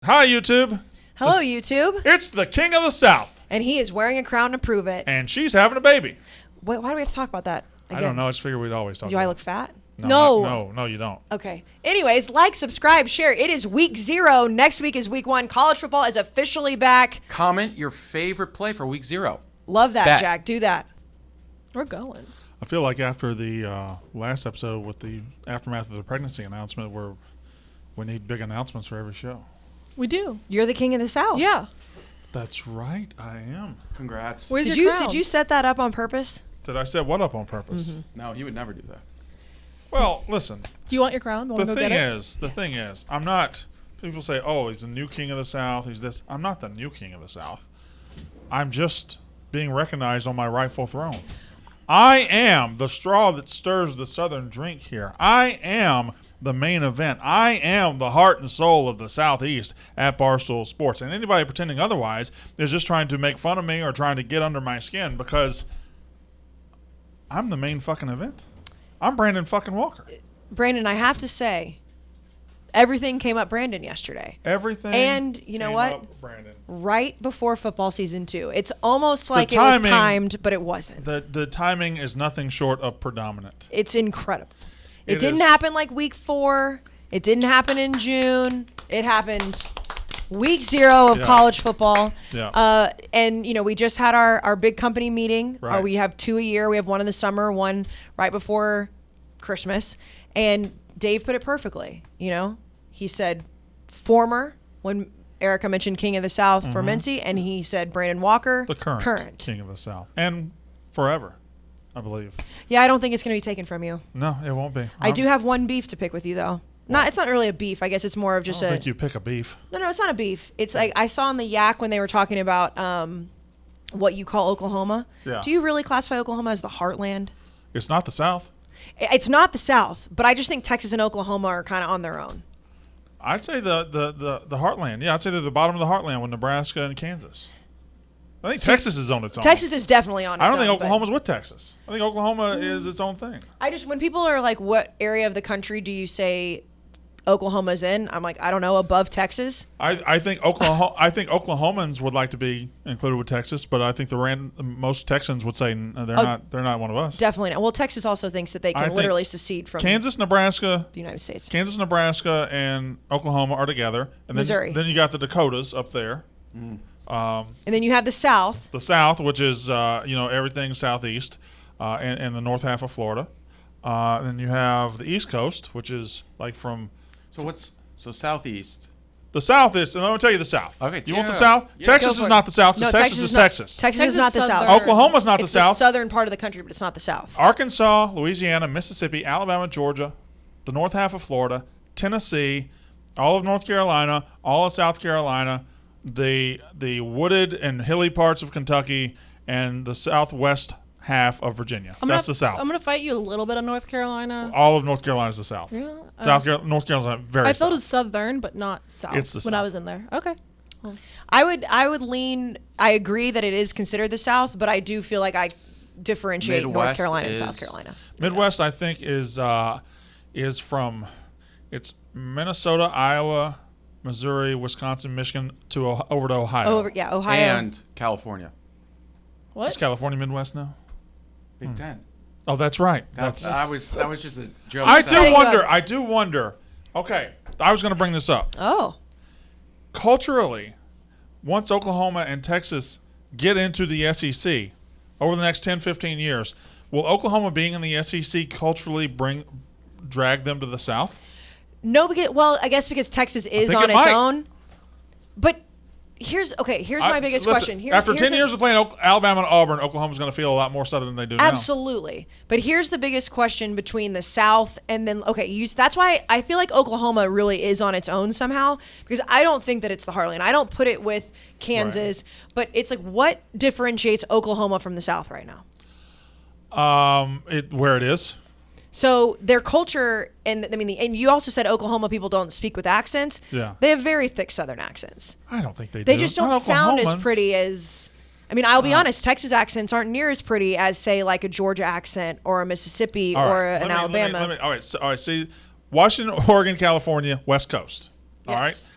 Hi, YouTube. Hello, YouTube. It's the King of the South. And he is wearing a crown to prove it. And she's having a baby. Wait, why do we have to talk about that again? I don't know. I just figured we'd always talk Do about I look fat? No, you don't. Okay. Anyways, like, subscribe, share. It is week 0. Next week is week 1. College football is officially back. Comment your favorite play for week 0. Love that, Bet. Jack. Do that. We're going. I feel like after the last episode with the aftermath of the pregnancy announcement, we need big announcements for every show. We do. You're the king of the South. Yeah. That's right. I am. Congrats. Where's Did your you crown? Did you set that up on purpose? Did I set what up on purpose? Mm-hmm. No, he would never do that. Well, listen. Do you want your crown? Want to The go thing get it? is, I'm not. People say, "Oh, he's the new king of the South." He's this. I'm not the new king of the South. I'm just being recognized on my rightful throne. I am the straw that stirs the Southern drink here. I am the main event. I am the heart and soul of the Southeast at Barstool Sports. And anybody pretending otherwise is just trying to make fun of me or trying to get under my skin because I'm the main fucking event. I'm Brandon fucking Walker. Brandon, I have to say, everything came up Brandon yesterday. Everything. And you know came what? up Brandon. Right before football season 2. It's almost like it timing- was timed, but it wasn't. The timing is nothing short of predominant. It's incredible. It It didn't is. happen like week 4. It didn't happen in June. It happened week 0 of Yeah. college football. Yeah. And, you know, we just had our big company meeting. Right. We have 2 a year. We have one in the summer, one right before Christmas. And Dave put it perfectly. You know, he said former, when Erica mentioned King of the South for Mincy, and he said Brandon Walker, The current king of the South. And forever, I believe. Yeah, I don't think it's going to be taken from you. No, it won't be. I do have one beef to pick with you, though. It's not really a beef. I guess it's more of I just don't think you pick a beef. No, it's not a beef. It's like I saw on the Yak when they were talking about what you call Oklahoma. Yeah. Do you really classify Oklahoma as the heartland? It's not the South. It's not the South, but I just think Texas and Oklahoma are kind of on their own. I'd say the heartland. Yeah, I'd say they're the bottom of the heartland with Nebraska and Kansas. I think Texas is on its own. Texas is definitely on its own. I don't think but Oklahoma's with Texas. I think Oklahoma is its own thing. when people are like, what area of the country do you say Oklahoma's in? I'm like, I don't know, above Texas. I think Oklahomans would like to be included with Texas, but I think most Texans would say they're not one of us. Definitely not. Well, Texas also thinks that they I can think literally secede from Kansas, Nebraska, the United States. Kansas, Nebraska, and Oklahoma are together, and Missouri. Then you got the Dakotas up there. And then you have the South. The South, which is everything southeast, and the north half of Florida. Then you have the East Coast, which is like from So southeast? the South is. And I'm gonna tell you the South. Okay, Do you want the yeah. South? Yeah. Texas Go for is it. not the South. No, Texas is not, Texas. Texas is Texas not the Southern. South. Oklahoma's not It's the South. southern part of the country, but it's not the South. Arkansas, Louisiana, Mississippi, Alabama, Georgia, the north half of Florida, Tennessee, all of North Carolina, all of South Carolina, the wooded and hilly parts of Kentucky, and the southwest half of Virginia. That's the South. I'm going to fight you a little bit on North Carolina. All of North Carolina is the South. Yeah. North Carolina very I south. thought it was southern, but not south It's the when I South. was in there. Okay. I would lean. I agree that it is considered the South, but I do feel like I differentiate North Midwest Carolina and is- South Carolina. Midwest, I think, is from it's Minnesota, Iowa, Missouri, Wisconsin, Michigan over to Ohio. Ohio. And California. What? Is California Midwest now? Big Ten. Oh, that's right. That was just a joke. I Setting do up. wonder. Okay, I was going to bring this up. Oh, Culturally, once Oklahoma and Texas get into the SEC over the next 10, 15 years, will Oklahoma being in the SEC culturally drag them to the South? no, I guess because Texas is think on it its might. own. But here's my biggest question. After 10 years of playing Alabama and Auburn, Oklahoma's going to feel a lot more Southern than they do now. Absolutely. But here's the biggest question between the South and then, that's why I feel like Oklahoma really is on its own somehow, because I don't think that it's the heartland. I don't put it with Kansas, but it's like, what differentiates Oklahoma from the South right now? Where it is. So their culture, and you also said Oklahoma people don't speak with accents. Yeah. They have very thick Southern accents. I don't think they do. They just don't Not sound as Oklahomans. pretty as. I'll be honest. Texas accents aren't near as pretty as, say, like a Georgia accent or a Mississippi All or right, an let me- Alabama. All right. See, Washington, Oregon, California, West Coast. All Yes.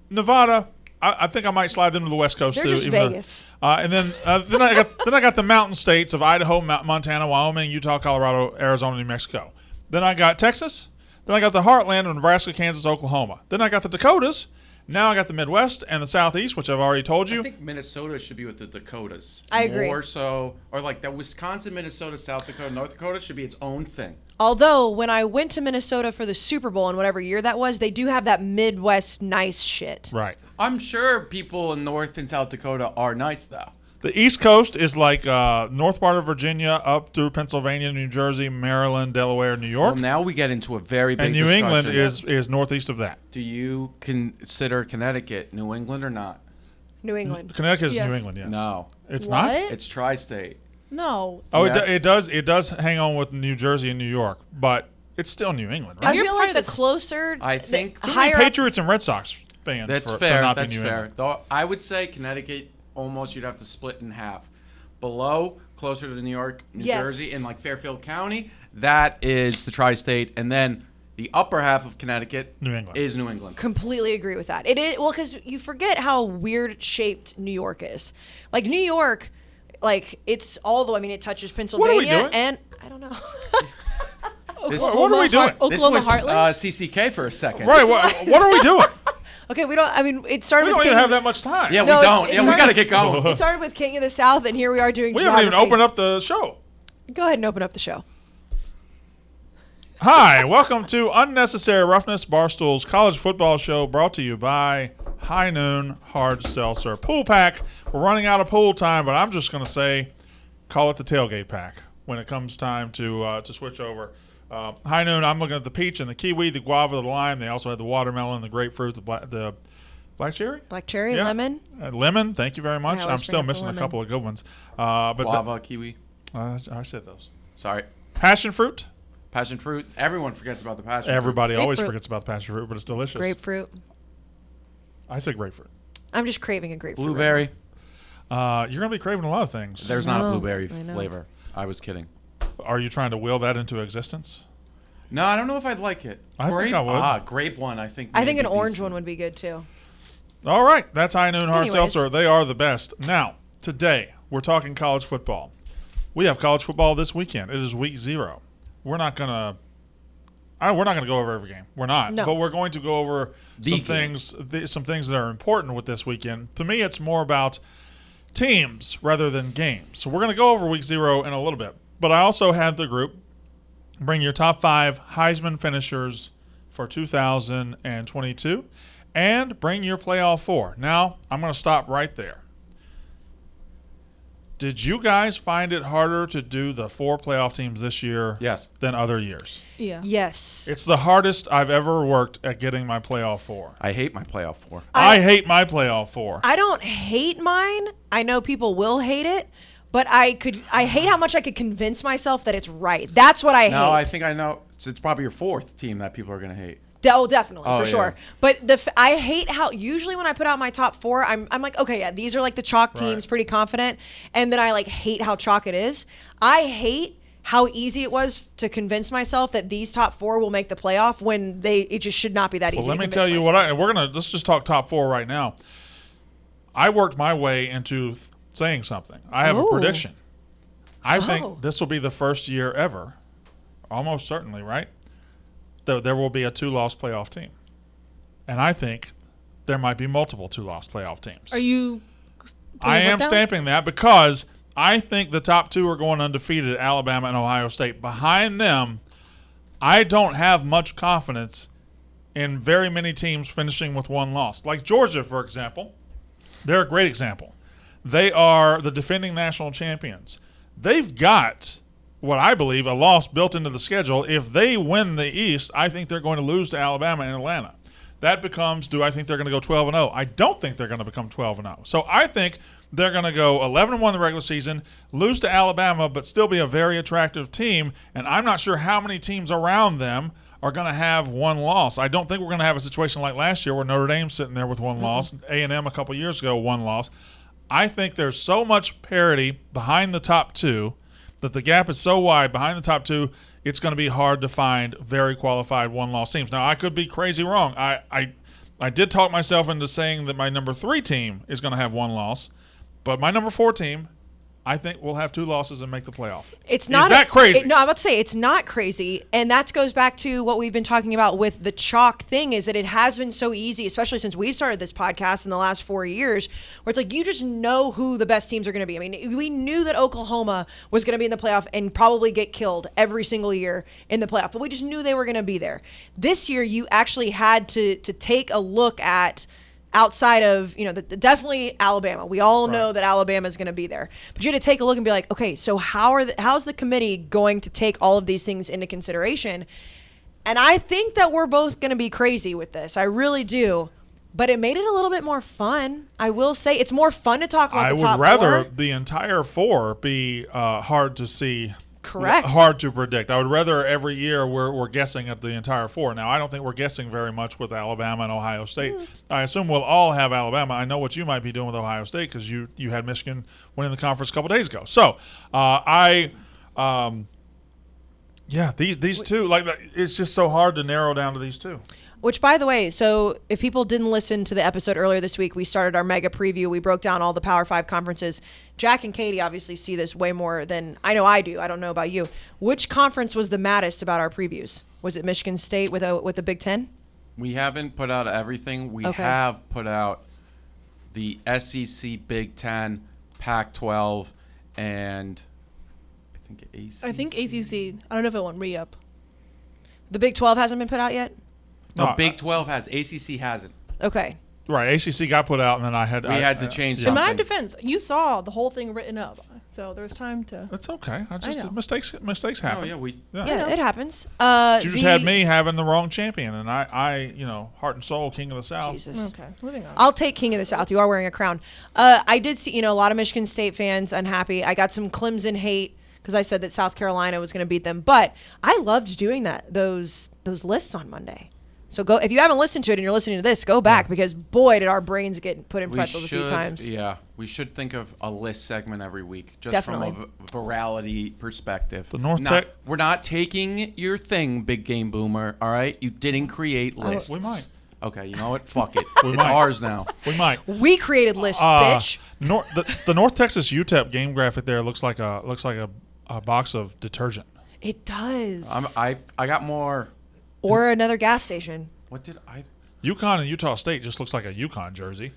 Nevada, I think I might slide them to the West Coast They're too. just even though- Vegas. and then I got the mountain states of Idaho, Montana, Wyoming, Utah, Colorado, Arizona, New Mexico. Then I got Texas. Then I got the heartland of Nebraska, Kansas, Oklahoma. Then I got the Dakotas. Now I got the Midwest and the Southeast, which I've already told you. I think Minnesota should be with the Dakotas. I agree. More so, or like that Wisconsin, Minnesota, South Dakota, North Dakota should be its own thing. Although when I went to Minnesota for the Super Bowl in whatever year that was, they do have that Midwest nice shit. Right. I'm sure people in North and South Dakota are nice though. The East Coast is like north part of Virginia up through Pennsylvania, New Jersey, Maryland, Delaware, New York. Well, now we get into a very big and New discussion. England is northeast of that. Do you consider Connecticut New England or not? New England. Connecticut is Yes. New England, yes. No, It's What? not? it's tri-state. No. Oh, Yes. it does hang on with New Jersey and New York, but it's still New England, I right? You're feel part like of the this- closer, I think- Too many higher up, Patriots and Red Sox fans That's to fair. not That's be New fair. England. Though I would say Connecticut almost you'd have to split in half. Below, closer to New York, New Yes. Jersey, and like Fairfield County, that is the tri-state, and then the upper half of Connecticut New England. is New England. completely agree with that. It is well because you forget how weird shaped New York is. Like New York, like it's all the. I mean, it touches Pennsylvania doing? and I don't know. What are we doing? This Oklahoma was Heartland? CCK for a second. Right, what are we doing? Okay, we don't. I mean, it started We with don't even King. have that much time. Yeah, No, we it's- don't. it's Yeah, we already- got to get going. It started with King of the South, and here we are doing. We haven't even geography. opened up the show. Go ahead and open up the show. Hi, welcome to Unnecessary Roughness, Barstool's college football show, brought to you by High Noon Hard Seltzer Pool Pack. We're running out of pool time, but I'm just going to say, call it the tailgate pack when it comes time to switch over. High Noon, I'm looking at the peach and the kiwi, the guava, the lime. They also had the watermelon, the grapefruit, the black cherry. Black cherry, Yeah. lemon. Lemon, thank you very much. I always I'm still bring up the missing a lemon. couple of good ones. But Guava, kiwi. I said those. Sorry. Passion fruit. Passion fruit. Everyone forgets about the passion fruit. Everybody always Grapefruit. forgets about the passion fruit, but it's delicious. Grapefruit. I said grapefruit. I'm just craving a grapefruit. Blueberry. You're going to be craving a lot of things. There's not a know, blueberry I know. flavor. I was kidding. Are you trying to will that into existence? No, I don't know if I'd like it. I think grape? I would. Grape one, I think. I think may an be orange decent. one would be good too. All right, that's High Noon Hard Anyways. Seltzer. They are the best. Now, today, we're talking college football. We have college football this weekend. It is week 0. We're not going to go over every game. We're not. No. But we're going to go over The some game. some things that are important with this weekend. To me, it's more about teams rather than games. So we're going to go over week 0 in a little bit. But I also had the group bring your top 5 Heisman finishers for 2022 and bring your playoff 4. Now, I'm going to stop right there. Did you guys find it harder to do the 4 playoff teams this year Yes. than other years? Yeah. Yes. It's the hardest I've ever worked at getting my playoff 4. I hate my playoff 4. I hate my playoff 4. I don't hate mine. I know people will hate it, but I hate how much I could convince myself that it's right. That's what I No, hate. I think I know. It's probably your 4th team that people are going to hate. Oh, definitely, Oh, for yeah. sure. But I hate how usually when I put out my top 4, I'm like, okay, yeah, these are like the chalk teams, Right. pretty confident, and then I like hate how chalk it is. I hate how easy it was to convince myself that these top 4 will make the playoff when it just should not be that easy. Well, let to me tell you convince what myself. let's just talk top 4 right now. I worked my way into saying something. I have a Ooh. prediction. I Oh. think this will be the first year ever, almost certainly, right? There will be a 2-loss playoff team. And I think there might be multiple 2-loss playoff teams. Are you? I putting a am vote down? stamping that because I think the top 2 are going undefeated, Alabama and Ohio State. Behind them, I don't have much confidence in very many teams finishing with 1 loss. Like Georgia, for example. They're a great example. They are the defending national champions. They've got what I believe a loss built into the schedule. If they win the East, I think they're going to lose to Alabama and Atlanta. That becomes, do I think they're going to go 12-0? I don't think they're going to become 12-0. So I think they're going to go 11-1 the regular season, lose to Alabama, but still be a very attractive team. And I'm not sure how many teams around them are going to have 1 loss. I don't think we're going to have a situation like last year where Notre Dame's sitting there with 1 loss, A&M a couple years ago, 1 loss. I think there's so much parity behind the top 2 that the gap is so wide behind the top 2, it's going to be hard to find very qualified 1-loss teams. Now, I could be crazy wrong. I I did talk myself into saying that my number 3 team is going to have 1 loss, but my number 4 team, I think, will have 2 losses and make the playoff. It's not that crazy. No, I'm about to say it's not crazy, and that goes back to what we've been talking about with the chalk thing. Is that it has been so easy, especially since we've started this podcast in the last 4 years, where it's like you just know who the best teams are going to be. I mean, we knew that Oklahoma was going to be in the playoff and probably get killed every single year in the playoff, but we just knew they were going to be there. This year, you actually had to take a look at. Outside of, definitely Alabama. We all know that Alabama is going to be there. But you had to take a look and be like, okay, so how's the committee going to take all of these things into consideration? And I think that we're both going to be crazy with this. I really do. But it made it a little bit more fun. I will say it's more fun to talk about the top 4. I would rather the entire 4 be hard to see. Correct. Hard to predict. I would rather every year we're guessing at the entire 4. Now, I don't think we're guessing very much with Alabama and Ohio State. I assume we'll all have Alabama. I know what you might be doing with Ohio State because you had Michigan winning the conference a couple days ago. So, these two, it's just so hard to narrow down to these 2. Which, by the way, so if people didn't listen to the episode earlier this week, we started our mega preview. We broke down all the Power 5 conferences. Jack and Katie obviously see this way more than I know I do. I don't know about you. Which conference was the maddest about our previews? Was it Michigan State with the Big Ten? We haven't put out everything. We have put out the SEC, Big Ten, Pac-12, and I think ACC. I don't know if it went re-up. The Big 12 hasn't been put out yet? No, Big 12 has. ACC hasn't. Okay. Right, ACC got put out, and then we had to change In something. my defense, you saw the whole thing written up, so there's time to. That's okay. know. Mistakes happen. Oh yeah, Yeah, it happens. You just had me having the wrong champion, and I heart and soul, King of the South. Jesus. Okay, moving on. I'll take King of the South. You are wearing a crown. I did see, a lot of Michigan State fans unhappy. I got some Clemson hate because I said that South Carolina was going to beat them, but I loved doing those lists on Monday. So go if you haven't listened to it and you're listening to this, go back because boy did our brains get put in pretzels a few times. Yeah, we should think of a list segment every week, just Definitely. from a virality perspective. The North Tech. We're not taking your thing, Big Game Boomer. All right, you didn't create lists. We might. Okay, you know what? Fuck it. We It's might. ours now. We might. We created lists, bitch. The North Texas UTEP game graphic there looks like a box of detergent. It does. I got more. Or another gas station. What did I? UConn and Utah State just looks like a UConn jersey.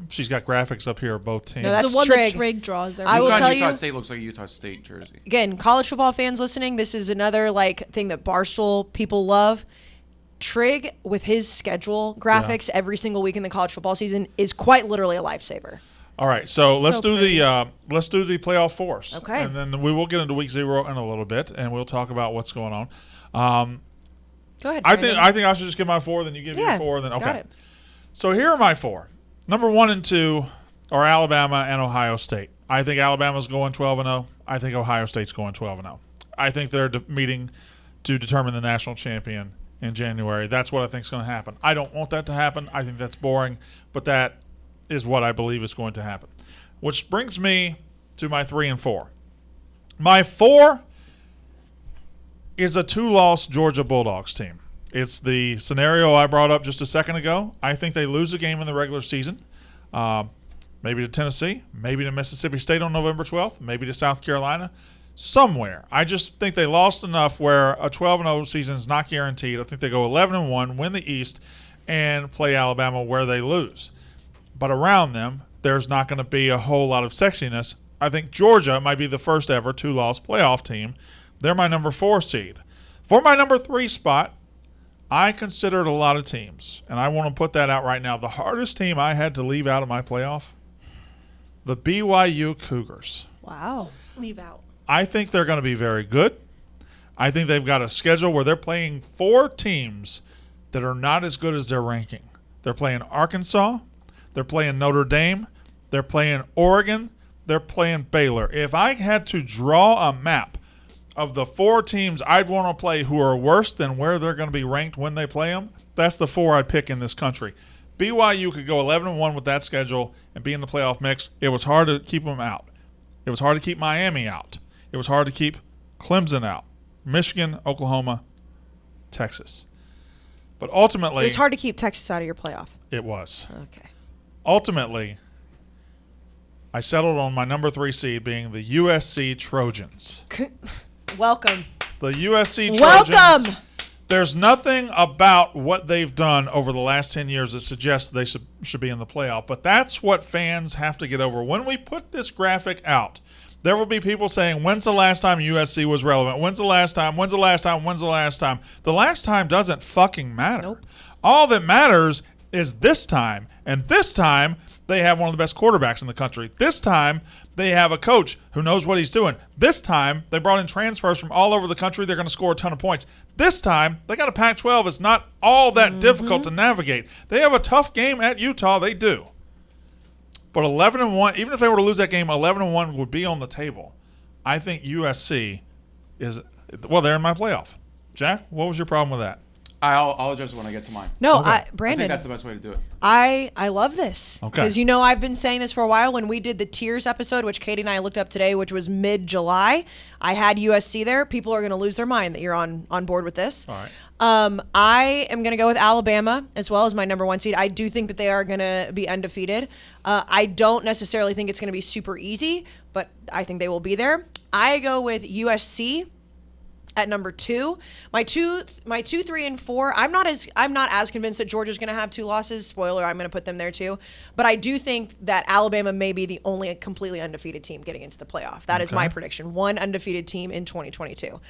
She's got graphics up here of both teams. No, that's the one Trig. that Trig draws. I will UConn, tell Utah you- State looks like a Utah State jersey. Again, college football fans listening, this is another thing that Barstool people love. Trig with his schedule graphics every single week in the college football season is quite literally a lifesaver. All right, so let's So do pretty. the playoff 4s. Okay. And then we will get into week 0 in a little bit, and we'll talk about what's going on. Go ahead. I Brandon. think I should just give my 4, then you give your 4, then okay. Got it. So here are my 4. Number 1 and 2 are Alabama and Ohio State. I think Alabama's going 12-0. I think Ohio State's going 12-0. I think they're meeting to determine the national champion in January. That's what I think is going to happen. I don't want that to happen. I think that's boring, but that is what I believe is going to happen. Which brings me to my 3 and 4. My 4 is a 2-loss Georgia Bulldogs team. It's the scenario I brought up just a second ago. I think they lose a game in the regular season. Maybe to Tennessee, maybe to Mississippi State on November 12th, maybe to South Carolina, somewhere. I just think they lost enough where a 12-0 season is not guaranteed. I think they go 11-1, win the East, and play Alabama where they lose. But around them, there's not going to be a whole lot of sexiness. I think Georgia might be the first ever 2-loss playoff team. They're my number 4 seed. For my number 3 spot, I considered a lot of teams, and I want to put that out right now. The hardest team I had to leave out of my playoff, the BYU Cougars. Wow. Leave out. I think they're going to be very good. I think they've got a schedule where they're playing 4 teams that are not as good as their ranking. They're playing Arkansas. They're playing Notre Dame. They're playing Oregon. They're playing Baylor. If I had to draw a map of the 4 teams I'd want to play who are worse than where they're going to be ranked when they play them, that's the 4 I'd pick in this country. BYU could go 11-1 with that schedule and be in the playoff mix. It was hard to keep them out. It was hard to keep Miami out. It was hard to keep Clemson out. Michigan, Oklahoma, Texas. But ultimately, It was hard to keep Texas out of your playoff. it was. Okay. Ultimately, I settled on my number 3 seed being the USC Trojans. Welcome. The USC Trojans. Welcome. There's nothing about what they've done over the last 10 years that suggests they should be in the playoff. But that's what fans have to get over. When we put this graphic out, there will be people saying, when's the last time USC was relevant? When's the last time? When's the last time? When's the last time? The last time doesn't fucking matter. Nope. All that matters is this time. And this time, they have one of the best quarterbacks in the country. This time, they have a coach who knows what he's doing. This time, they brought in transfers from all over the country. They're going to score a ton of points. This time, they got a Pac-12. It's not all that difficult to navigate. They have a tough game at Utah. They do. But 11-1, even if they were to lose that game, 11-1 would be on the table. I think USC is, well, they're in my playoff. Jack, what was your problem with that? I'll address it when I get to mine. No, Okay. Brandon. I think that's the best way to do it. I love this. Okay. Because I've been saying this for a while. When we did the tiers episode, which Katie and I looked up today, which was mid-July, I had USC there. People are going to lose their mind that you're on board with this. All right. I am going to go with Alabama as well as my number 1 seed. I do think that they are going to be undefeated. I don't necessarily think it's going to be super easy, but I think they will be there. I go with USC at number 2. My 2, 3, and 4. I'm not as convinced that Georgia's going to have 2 losses. Spoiler, I'm going to put them there too. But I do think that Alabama may be the only completely undefeated team getting into the playoff. That is my prediction. 1 undefeated team in 2022.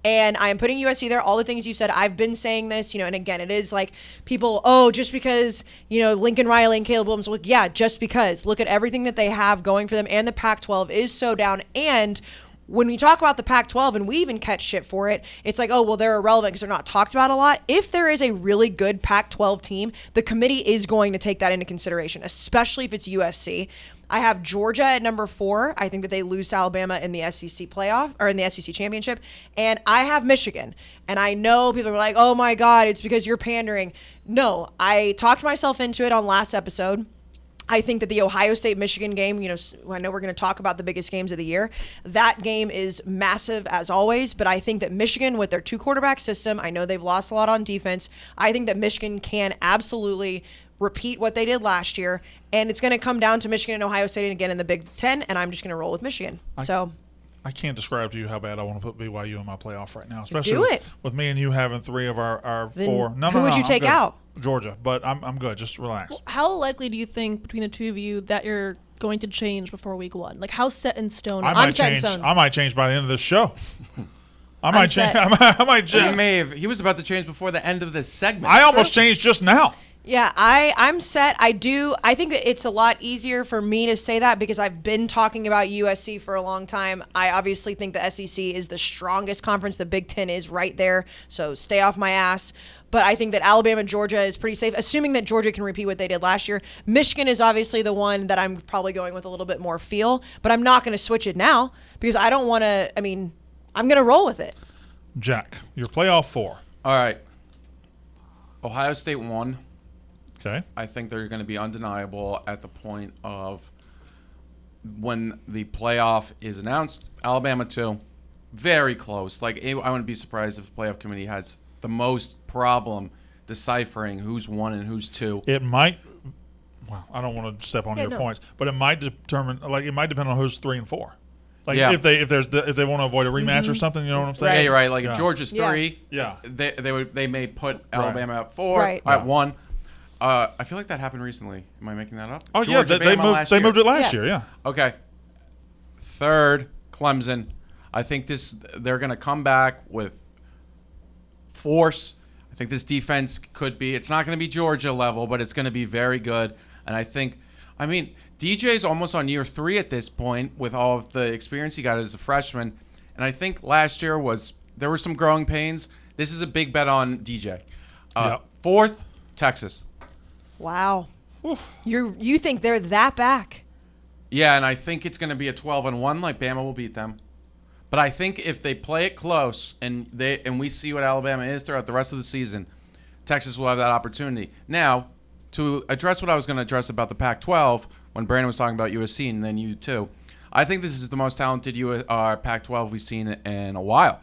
And I am putting USC there. All the things you said, I've been saying this, and again, it is like people, just because, Lincoln Riley and Caleb Williams, yeah, just because. Look at everything that they have going for them, and the Pac-12 is so down. And when we talk about the Pac-12, and we even catch shit for it, it's like, they're irrelevant because they're not talked about a lot. If there is a really good Pac-12 team, the committee is going to take that into consideration, especially if it's USC. I have Georgia at number 4. I think that they lose to Alabama in the SEC playoff or in the SEC championship. And I have Michigan. And I know people are like, oh my God, it's because you're pandering. No, I talked myself into it on last episode. I think that the Ohio State-Michigan game, I know we're going to talk about the biggest games of the year. That game is massive as always, but I think that Michigan with their 2-quarterback system, I know they've lost a lot on defense. I think that Michigan can absolutely repeat what they did last year, and it's going to come down to Michigan and Ohio State again in the Big Ten, and I'm just going to roll with Michigan. I can't describe to you how bad I want to put BYU in my playoff right now, especially Do it. with me and you having 3 of our Then 4. who would you I'm take good. out? Georgia, but I'm good. Just relax. How likely do you think between the two of you that you're going to change before week 1? Like, how set in stone? I set in might change. stone. I might change by the end of this show. I might change. set. I might change. He was about to change before the end of this segment. I almost changed just now. Yeah, I'm set. I think that it's a lot easier for me to say that because I've been talking about USC for a long time. I obviously think the SEC is the strongest conference. The Big Ten is right there, so stay off my ass. But I think that Alabama and Georgia is pretty safe, assuming that Georgia can repeat what they did last year. Michigan is obviously the one that I'm probably going with a little bit more feel, but I'm not going to switch it now because I don't want to. I'm going to roll with it. Jack, your playoff 4. All right. Ohio State won. Okay. I think they're going to be undeniable at the point of when the playoff is announced. Alabama, too. Very close. I wouldn't be surprised if the playoff committee has the most problem deciphering who's 1 and who's 2. It might. Well, I don't want to step on your points, but it might determine. It might depend on who's 3 and 4. If they want to avoid a rematch or something, you know what I'm saying? Yeah, you're right. If Georgia's 3, yeah, they may put Alabama at 4, Right. at 1. I feel like that happened recently. Am I making that up? Oh Georgia, yeah, they moved it last Yeah. year. Yeah. Okay. 3rd, Clemson. I think they're going to come back with force. I think this defense could be. It's not going to be Georgia level, but it's going to be very good. And I think, DJ's almost on year 3 at this point with all of the experience he got as a freshman. And I think last year there were some growing pains. This is a big bet on DJ. Yep. 4th, Texas. Wow. Oof. You think they're that back? Yeah, and I think it's going to be a 12-1. Bama will beat them. But I think if they play it close and we see what Alabama is throughout the rest of the season, Texas will have that opportunity. Now, to address what I was going to address about the Pac-12 when Brandon was talking about USC and then you too, I think this is the most talented Pac-12 we've seen in a while.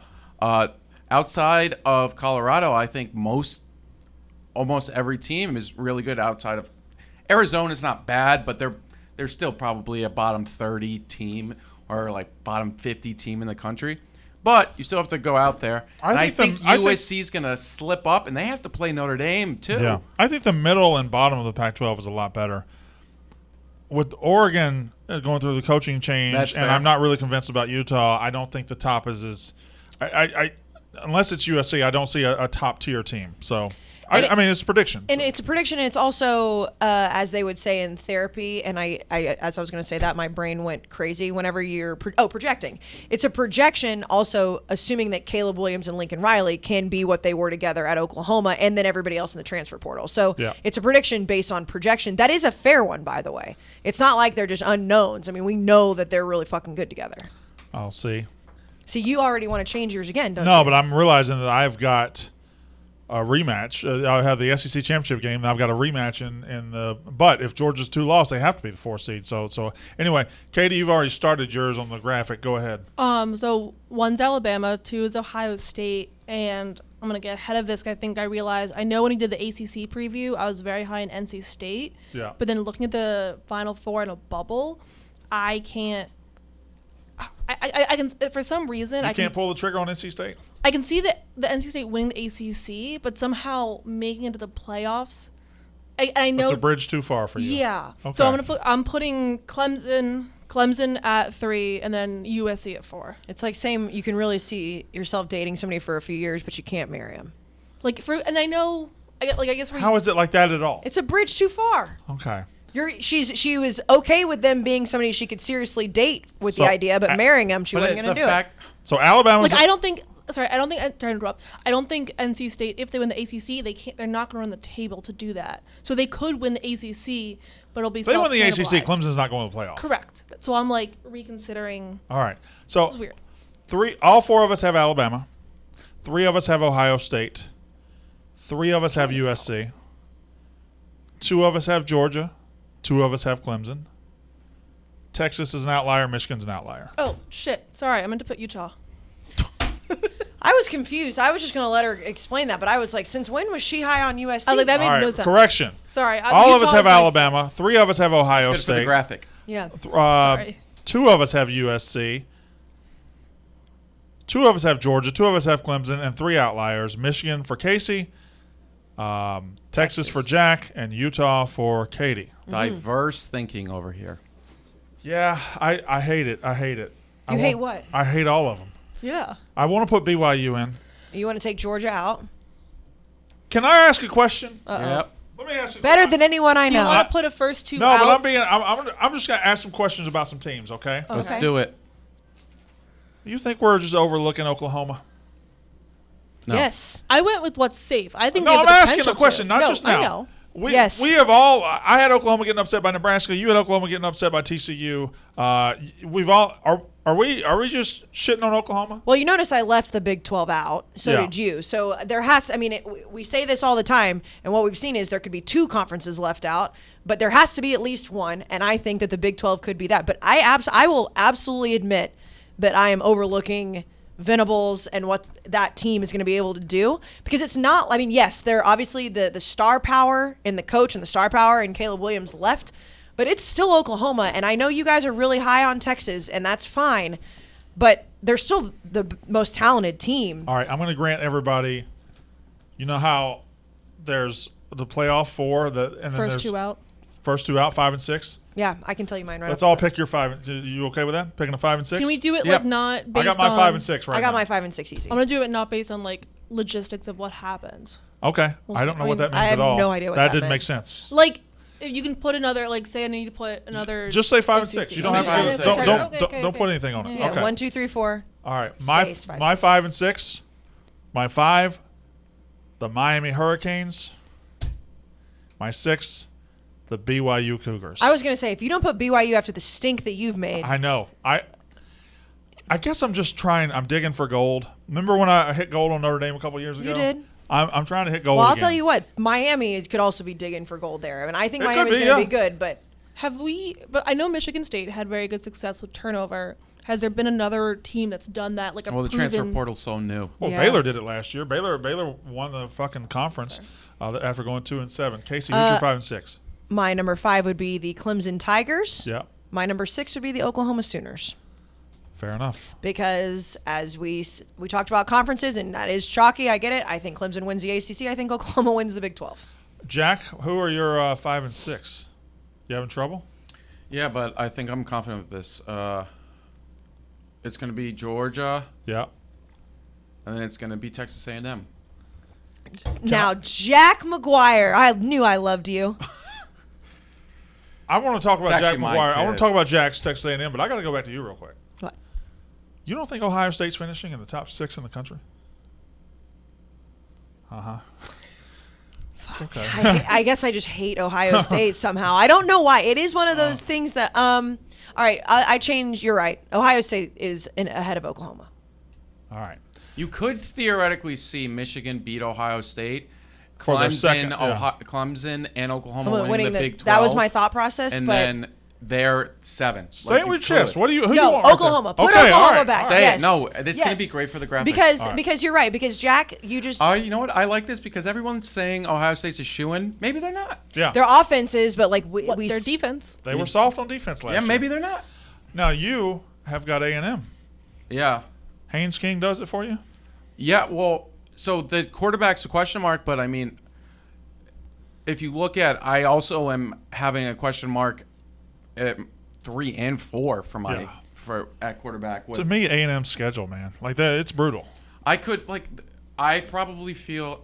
Outside of Colorado, I think most almost every team is really good outside of Arizona's not bad, but they're still probably a bottom 30 team or like bottom 50 team in the country. But you still have to go out there. I think USC is going to slip up, and they have to play Notre Dame too. Yeah, I think the middle and bottom of the Pac-12 is a lot better. With Oregon going through the coaching change, and I'm not really convinced about Utah. I don't think the top is as unless it's USC, I don't see a top-tier team. So, I mean, it's a prediction. And it's a prediction, and it's also, as they would say in therapy, and as I was going to say that, my brain went crazy whenever you're projecting. It's a projection also assuming that Caleb Williams and Lincoln Riley can be what they were together at Oklahoma and then everybody else in the transfer portal. So it's a prediction based on projection. That is a fair one, by the way. It's not like they're just unknowns. I mean, we know that they're really fucking good together. I'll see. See, you already want to change yours again, don't you? No, but I'm realizing that I've got a rematch. I have the SEC championship game, and I've got a rematch in the. But if Georgia's 2 loss, they have to be the 4th seed. So anyway, Katie, you've already started yours on the graphic. Go ahead. So 1's Alabama, 2 is Ohio State, and I'm gonna get ahead of this. I think I realized I know when he did the ACC preview, I was very high in NC State. Yeah. But then looking at the Final Four in a bubble, I can't. I can for some reason I can't pull the trigger on NC State. I can see the NC State winning the ACC, but somehow making it to the playoffs. I know it's a bridge too far for you. Yeah. Okay. So I'm putting Clemson at 3, and then USC at 4. It's like saying you can really see yourself dating somebody for a few years, but you can't marry them. And I know, I guess. How is it like that at all? It's a bridge too far. Okay. She was okay with them being somebody she could seriously date with the idea, but marrying them, she wasn't going to do it. So Alabama's Sorry to interrupt. I don't think NC State, if they win the ACC, they're not going to run the table to do that. So they could win the ACC, but it'll be if they win the ACC, Clemson's not going to the playoff. Correct. So I'm like reconsidering. All right. So it's weird. All 4 of us have Alabama. 3 of us have Ohio State. 3 of us have USC. 2 of us have Georgia. 2 of us have Clemson. Texas is an outlier. Michigan's an outlier. Oh, shit. Sorry, I meant to put Utah. I was confused. I was just going to let her explain that, but I was like, since when was she high on USC? I was like, that made no sense. Correction. Sorry. All of us have Alabama. 3 of us have Ohio State. For the graphic. Yeah. Sorry. 2 of us have USC. 2 of us have Georgia. 2 of us have Clemson, and 3 outliers: Michigan for Kayce, Texas for Jack, and Utah for Katie. Diverse thinking over here. Yeah, I hate it. I hate it. You hate what? I hate all of them. Yeah. I want to put BYU in. You want to take Georgia out? Can I ask a question? Yep. Let me ask you. Better than anyone I Do you know. want to put a first 2 No, out? but I'm just gonna ask some questions about some teams. Okay. Let's do it. You think we're just overlooking Oklahoma? No. Yes. I went with what's safe. I think No, they have I'm the asking a potential question, to. not No, just now. I know. We have all. I had Oklahoma getting upset by Nebraska. You had Oklahoma getting upset by TCU. We've all are we just shitting on Oklahoma? Well, you notice I left the Big 12 out. So did you. So there has. I mean, we say this all the time, and what we've seen is there could be 2 conferences left out, but there has to be at least one. And I think that the Big 12 could be that. But I will absolutely admit that I am overlooking Venables and what that team is going to be able to do, because it's not. I mean, yes, they're obviously the star power in the coach and the star power in Caleb Williams left, but it's still Oklahoma. And I know you guys are really high on Texas, and that's fine, but they're still the most talented team. All right, I'm going to grant everybody. You know how there's the playoff 4, and then First there's 2 out. First 2 out, 5 and 6. Yeah, I can tell you mine right. Let's all pick your 5. You okay with that? Picking a 5 and 6? Can we do it Yep. like not based on... I got my 5 and 6 right I got now. my 5 and 6 easy. I'm going to do it not based on like logistics of what happens. Okay. We'll I don't see. know I what that mean, means I have at all. no idea what that that didn't meant. make sense. Like, if you can put another, like say I need to put another... Just say 5 and 6. ACC. You don't have Five and to. six. Don't put anything on it. Yeah, Okay. 1, 2, 3, 4. All right. Space, five, My six. 5 and 6. My 5, the Miami Hurricanes. My 6, the BYU Cougars. I was going to say, if you don't put BYU after the stink that you've made, I know. I guess I'm just trying. I'm digging for gold. Remember when I hit gold on Notre Dame a couple years ago? You did. I'm trying to hit gold. well, I'll again. tell you what, Miami could also be digging for gold there. I mean, I think It could Miami's be, going to yeah. be good, but Have we... But I know Michigan State had very good success with turnover. Has there been another team that's done that? Like a Well, the transfer portal's so new. Well, Yeah. Baylor did it last year. Baylor won the fucking conference after going 2-7. Kayce, who's your 5 and 6? My number 5 would be the Clemson Tigers. Yeah, My number 6 would be the Oklahoma Sooners. fair enough. Because as we talked about conferences, and that is chalky, I get it. I think Clemson wins the ACC. I think Oklahoma wins the Big 12. Jack, who are your 5 and 6? You having trouble? Yeah, but I think I'm confident with this. It's going to be Georgia, Yeah. and then it's going to be Texas A&M. Now, Jack McGuire, I knew I loved you. I want to talk about It's Jack actually my McGuire. I want kid. to talk about Jack's Texas A&M, but I got to go back to you real quick. What? You don't think Ohio State's finishing in the top 6 in the country? It's okay. I guess I just hate Ohio State somehow. I don't know why. It is one of those things that all right, I changed. You're right. Ohio State is ahead of Oklahoma. All right. You could theoretically see Michigan beat Ohio State, For their second, Clemson and Oklahoma winning the Big 12. That was my thought process. And but then they're 7. Say it with chest. Who do you no, want? right Oklahoma. there? Put Okay, Oklahoma all right, back. all Say right. Yes. it. No, this is going Yes. to be great for the graphics. Because you're right. Because Jack, you just You know what? I like this because everyone's saying Ohio State's a shoo-in. Maybe they're not. Yeah. their offenses, but like we their defense. They were soft on defense last Yeah, year. maybe they're not. Now you have got A&M. Yeah. Haynes King does it for you? Yeah, well, so the quarterback's a question mark, but I mean, if you look at, I also am having a question mark at 3 and 4 for my at quarterback. To me, A&M's schedule, man, like that, it's brutal. I probably feel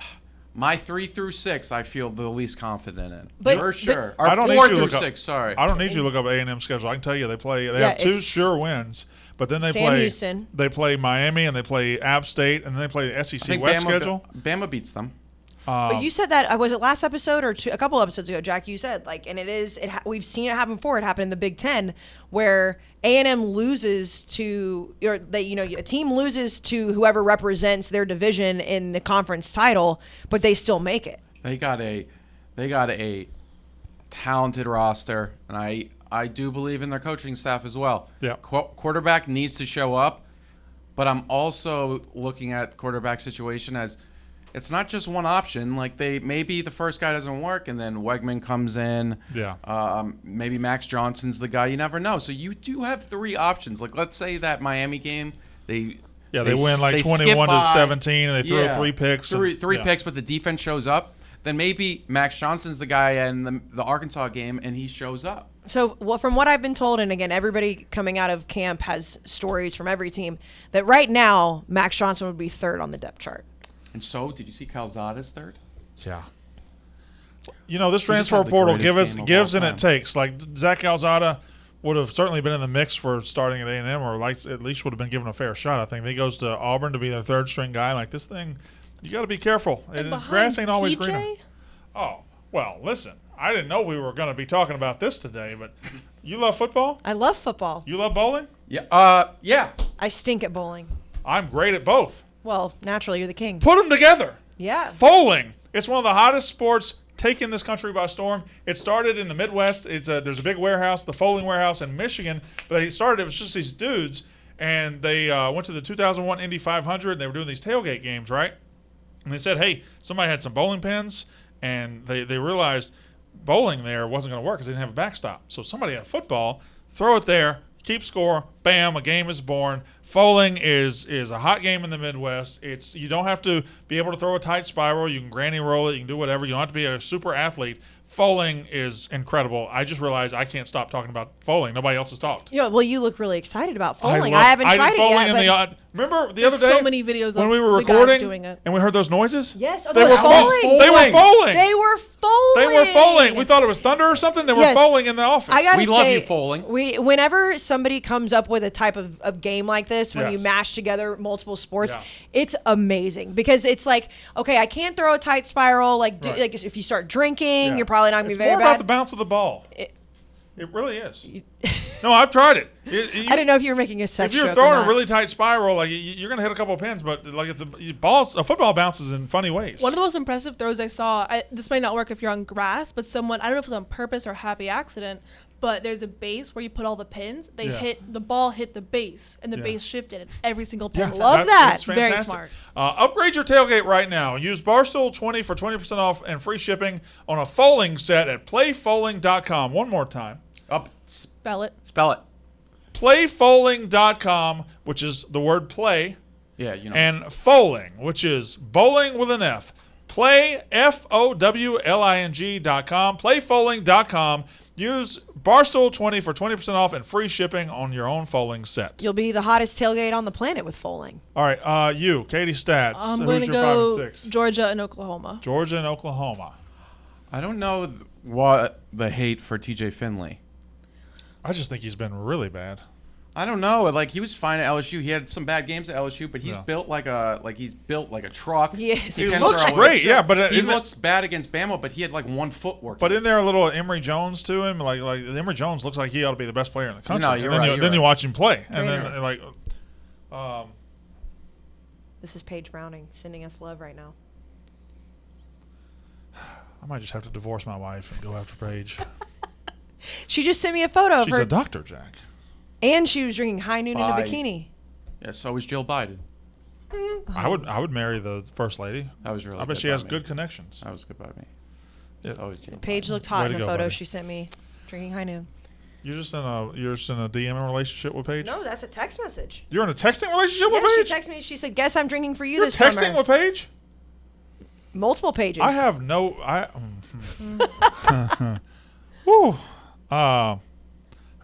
my 3 through 6. I feel the least confident in, But- for sure. I Or don't need 4 you to through look up- 6. Sorry. I don't need you to look up A&M schedule. I can tell you they Yeah, have 2 it's sure wins, but then they Sam play Houston. They play Miami and they play App State and then they play the I SEC think West schedule. Bama beats them. But you said that was it last episode or a couple episodes ago, Jack? You said and it is. We've seen it happen before. It happened in the Big Ten where A&M loses to a team loses to whoever represents their division in the conference title, but they still make it. They got a talented roster, and I do believe in their coaching staff as well. Yeah. Quarterback needs to show up, but I'm also looking at quarterback situation as it's not just one option. Like maybe the first guy doesn't work, and then Wegman comes in. Yeah. Maybe Max Johnson's the guy. You never know. So you do have 3 options. Like let's say that Miami game, they win like they skip 21 to by. 17 and they throw 3 picks. Three yeah. picks, but the defense shows up. Then maybe Max Johnson's the guy in the Arkansas game, and he shows up. So, from what I've been told, and again, everybody coming out of camp has stories from every team, that right now, Max Johnson would be 3rd on the depth chart. And so, did you see Calzada's 3rd? Yeah. This just transfer had the portal greatest game of gives all and it time. takes. Like Zach Calzada would have certainly been in the mix for starting at A&M, or at least would have been given a fair shot. I think if he goes to Auburn to be their 3rd string guy, like this thing, you got to be careful. And grass ain't always greener. Oh, well, listen. I didn't know we were going to be talking about this today, but you love football? I love football. You love bowling? Yeah. Yeah. I stink at bowling. I'm great at both. Well, naturally, you're the king. Put them together. Yeah. Bowling. It's one of the hottest sports taking this country by storm. It started in the Midwest. There's a big warehouse, the Foaling Warehouse in Michigan. But it was just these dudes, and they went to the 2001 Indy 500, and they were doing these tailgate games, right? And they said, hey, somebody had some bowling pins, and they realized bowling there wasn't going to work because they didn't have a backstop. So somebody had a football, throw it there, keep score, bam, a game is born. Bowling is a hot game in the Midwest. You don't have to be able to throw a tight spiral. You can granny roll it. You can do whatever. You don't have to be a super athlete. Bowling is incredible. I just realized I can't stop talking about bowling. Nobody else has talked. Well, you look really excited about bowling. I haven't tried it yet. Remember the There's other day? so many videos when of we were the guys recording doing it. and we heard those noises. Yes, they were bowling. They were bowling. They were bowling. They were bowling. We thought it was thunder or something. They were bowling in the office. I gotta We say, love you, bowling. Whenever somebody comes up with a type of game like this, when you Yes. mash together multiple sports, Yeah. it's amazing because it's like, okay, I can't throw a tight spiral. Like if you start drinking, Yeah. you're probably not gonna It's be very more bad. about the bounce of the ball. It really is. No, I've tried it. I didn't know if you were making a sex If you're joke throwing or a not. really tight spiral, like you're gonna hit a couple of pins, but like if a football bounces in funny ways. One of the most impressive throws I saw, this might not work if you're on grass, but someone, I don't know if it was on purpose or happy accident, but there's a base where you put all the pins. The ball hit the base, and the base shifted, and every single pin. Yeah, Love that. That's fantastic. Very smart. Upgrade your tailgate right now. Use Barstool20 for 20% off and free shipping on a foaling set at playfoaling.com. One more time. Spell it. Spell it. Playfoaling.com, which is the word play, Yeah, you know. and foaling, which is bowling with an F. Play, FOWLING.com. Playfoaling.com. Use Barstool20 for 20% off and free shipping on your own foaling set. You'll be the hottest tailgate on the planet with foaling. All right, Katie Stats. I'm Who's going to your 5 and go 6? Georgia and Oklahoma. Georgia and Oklahoma. I don't know what the hate for TJ Finley. I just think he's been really bad. I don't know. Like, he was fine at LSU. He had some bad games at LSU, but he's built like a truck. Yes, He can looks throw it. great, yeah, but He looks bad against Bama, but he had like one footwork. But isn't there a little Emory Jones to him? Like Emory Jones looks like he ought to be the best player in the country. No, you're and then right, then you right. watch him play, and Right. then like, This is Paige Browning sending us love right now. I might just have to divorce my wife and go after Paige. She just sent me a photo of She's her, a doctor, Jack. and she was drinking high noon in a Bye. bikini. Yeah, so is Jill Biden. I would marry the first lady. That was really I bet good she by has me. good connections. That was good by me. Yeah. So is Jill Paige Biden. looked hot Way in to a go, photo buddy. she sent me, drinking high noon. You're just in a DM relationship with Paige. No, that's a text message. You're in a texting relationship Yeah, with she Paige. texted me. She said, "Guess I'm drinking for you You're this texting summer." with Paige. Multiple pages. I have no. Whew.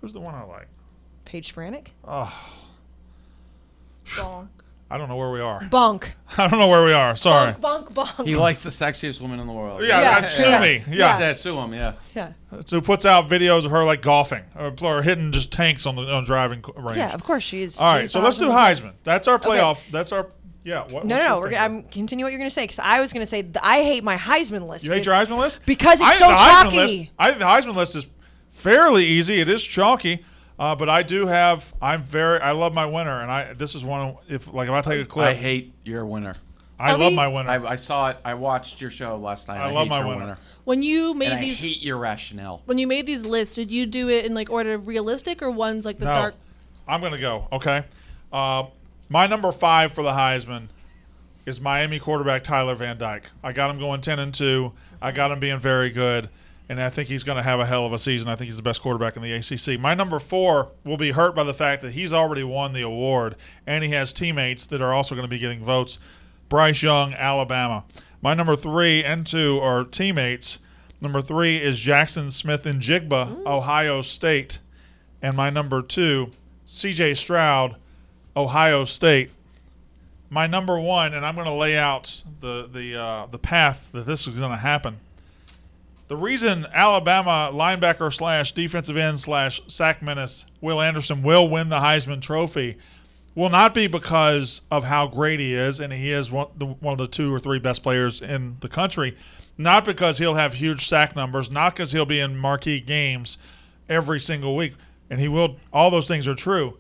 Who's the one I like? Paige Spranick. Bonk. I don't know where we are. Bonk. I don't know where we are. Sorry. Bonk, bonk, bonk. He likes the sexiest woman in the world. Yeah, sue me. Yeah. Yeah, sue him. Yeah. Yeah. So puts out videos of her like golfing or hitting just tanks on the driving range. Yeah, of course she is. All right, she's so let's do awesome. Heisman. That's our playoff. That's our What, No. I'm continue what you're gonna say because I was gonna say I hate my Heisman list. You hate your Heisman list because it's I so think the Heisman chalky. list- I think the Heisman list is fairly easy. It is chalky. But I do have. I love my winner, and this is one. If I take a clip, I hate your winner. I love my winner. I saw it. I watched your show last night. I I love hate my your winner. When you made And I these, hate your rationale. when you made these lists, did you do it in like order of realistic or ones like the No. dark? I'm gonna go. Okay. My number 5 for the Heisman is Miami quarterback Tyler Van Dyke. I got him going 10-2. I got him being very good, and I think he's going to have a hell of a season. I think he's the best quarterback in the ACC. My number 4 will be hurt by the fact that he's already won the award, and he has teammates that are also going to be getting votes. Bryce Young, Alabama. My number 3 and 2 are teammates. Number 3 is Jackson Smith and Jigba, Ohio State. And my number 2, C.J. Stroud, Ohio State. My number 1, and I'm going to lay out the path that this is going to happen. The reason Alabama linebacker / defensive end / sack menace Will Anderson will win the Heisman Trophy will not be because of how great he is, and he is one of the 2 or 3 best players in the country. Not because he'll have huge sack numbers, not because he'll be in marquee games every single week, and he will. All those things are true.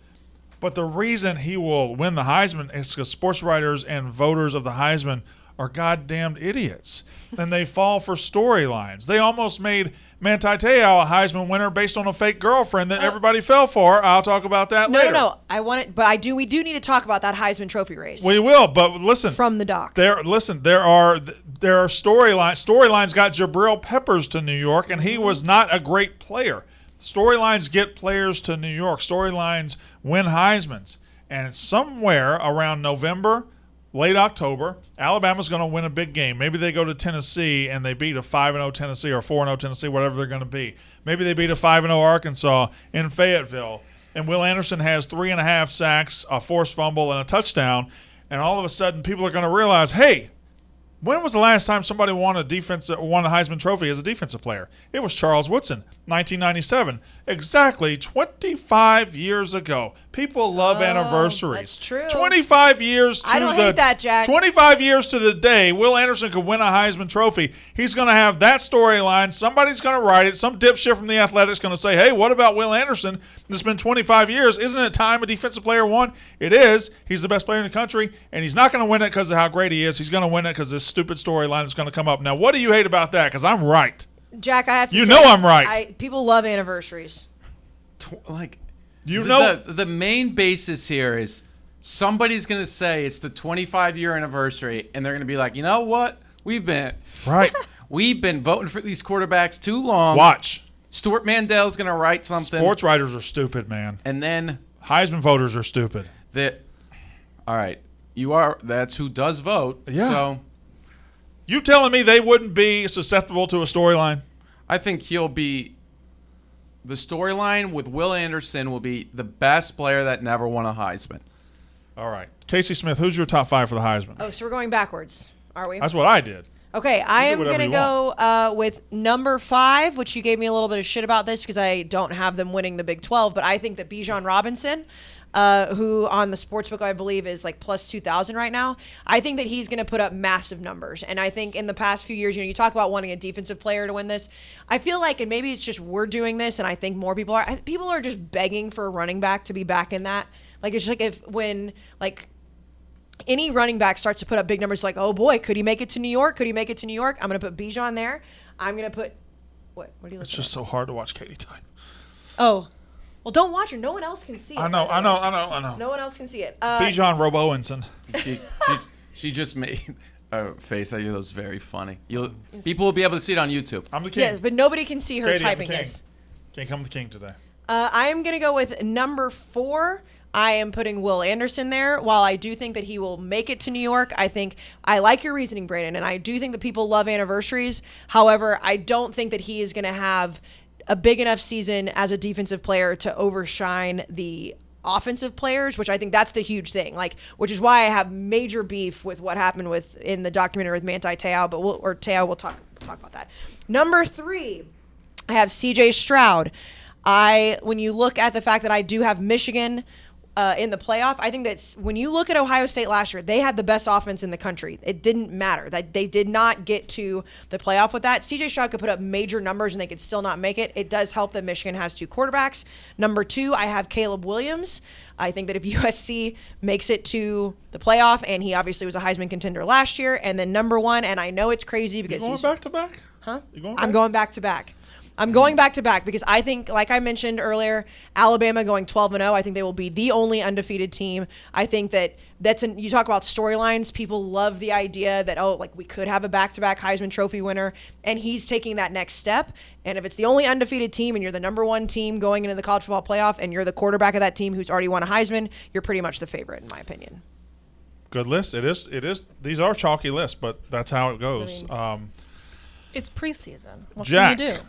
But the reason he will win the Heisman is because sports writers and voters of the Heisman are goddamned idiots. And they fall for storylines. They almost made Manti Te'o a Heisman winner based on a fake girlfriend that everybody fell for. I'll talk about that later. No. I want it, but we do need to talk about that Heisman Trophy race. We will, but listen. From the doc. There are storylines. Storylines got Jabril Peppers to New York, and he was not a great player. Storylines get players to New York. Storylines win Heismans. And somewhere around November, late October, Alabama's going to win a big game. Maybe they go to Tennessee and they beat a 5-0 Tennessee or 4-0 Tennessee, whatever they're going to be. Maybe they beat a 5-0 Arkansas in Fayetteville. And Will Anderson has 3.5 sacks, a forced fumble, and a touchdown. And all of a sudden, people are going to realize, hey, When was the last time somebody won a Heisman Trophy as a defensive player? It was Charles Woodson, 1997. Exactly 25 years ago. People love anniversaries. That's true. 25 years to I don't hate that, Jack. 25 years to the day Will Anderson could win a Heisman Trophy. He's going to have that storyline. Somebody's going to write it. Some dipshit from the Athletics going to say, hey, what about Will Anderson? It's been 25 years. Isn't it time a defensive player won? It is. He's the best player in the country, and he's not going to win it because of how great he is. He's going to win it because this stupid storyline is going to come up. Now, what do you hate about that? Because I'm right. Jack, I have to say, You know I'm right. People love anniversaries. The main basis here is somebody's going to say it's the 25-year anniversary, and they're going to be like, you know what? We've been voting for these quarterbacks too long. Watch. Stuart Mandell's going to write something. Sports writers are stupid, man. And then Heisman voters are stupid. All right. That's who does vote. Yeah. So you telling me they wouldn't be susceptible to a storyline? I think the storyline with Will Anderson will be the best player that never won a Heisman. All right. Casey Smith, who's your top 5 for the Heisman? Oh, so we're going backwards, are we? That's what I did. Okay, I am whatever going to you go with number 5, which you gave me a little bit of shit about this because I don't have them winning the Big 12, but I think that Bijan Robinson, who on the sportsbook I believe is like plus 2,000 right now, I think that he's going to put up massive numbers. And I think in the past few years, you talk about wanting a defensive player to win this. I feel like, and maybe it's just we're doing this, and I think more people are just begging for a running back to be back in that. Like it's like when any running back starts to put up big numbers, like, oh boy, could he make it to New York? Could he make it to New York? I'm going to put Bijan there. I'm going to put what are you looking at? It's just so hard to watch Katie type. Oh. Well, don't watch her. No one else can see it. I know. No one else can see it. Bijan Robo-Inson. She just made a face at you that was very funny. People will be able to see it on YouTube. I'm the king. Yes, but nobody can see her Katie, typing I'm the king. this. Can't come the king today. I am going to go with number 4. I am putting Will Anderson there. While I do think that he will make it to New York, I like your reasoning, Brandon, and I do think that people love anniversaries. However, I don't think that he is going to have a big enough season as a defensive player to overshine the offensive players, which I think that's the huge thing. Which is why I have major beef with what happened in the documentary with Manti Te'o, but we'll talk about that. Number 3, I have C.J. Stroud. When you look at the fact that I do have Michigan in the playoff, I think that when you look at Ohio State last year, they had the best offense in the country. It didn't matter. They did not get to the playoff with that. CJ Stroud could put up major numbers and they could still not make it. It does help that Michigan has 2 quarterbacks. Number 2, I have Caleb Williams. I think that if USC makes it to the playoff, and he obviously was a Heisman contender last year, and then number 1, and I know it's crazy because he's going back to back? Huh? I'm going back to back. I'm going back to back because I think, like I mentioned earlier, Alabama going 12-0. I think they will be the only undefeated team. I think you talk about storylines. People love the idea that, we could have a back-to-back Heisman Trophy winner, and he's taking that next step. And if it's the only undefeated team and you're the number 1 team going into the college football playoff and you're the quarterback of that team who's already won a Heisman, you're pretty much the favorite, in my opinion. Good list. It is. These are chalky lists, but that's how it goes. It's preseason. What Jack. can you do?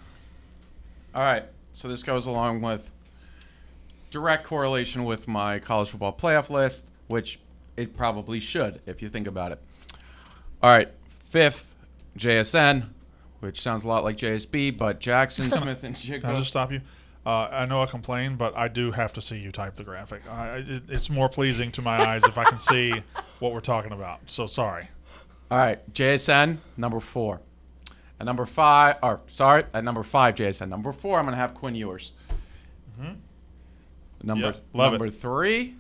All right, so this goes along with direct correlation with my college football playoff list, which it probably should if you think about it. All right, 5th, JSN, which sounds a lot like JSB, but Jackson, Smith, and Jigba. Can I just stop you? I know I complain, but I do have to see you type the graphic. It's more pleasing to my eyes if I can see what we're talking about. So sorry. All right, JSN, number 4. At number 5, JSN. Number 4, I'm going to have Quinn Ewers. Mm-hmm. Number 3,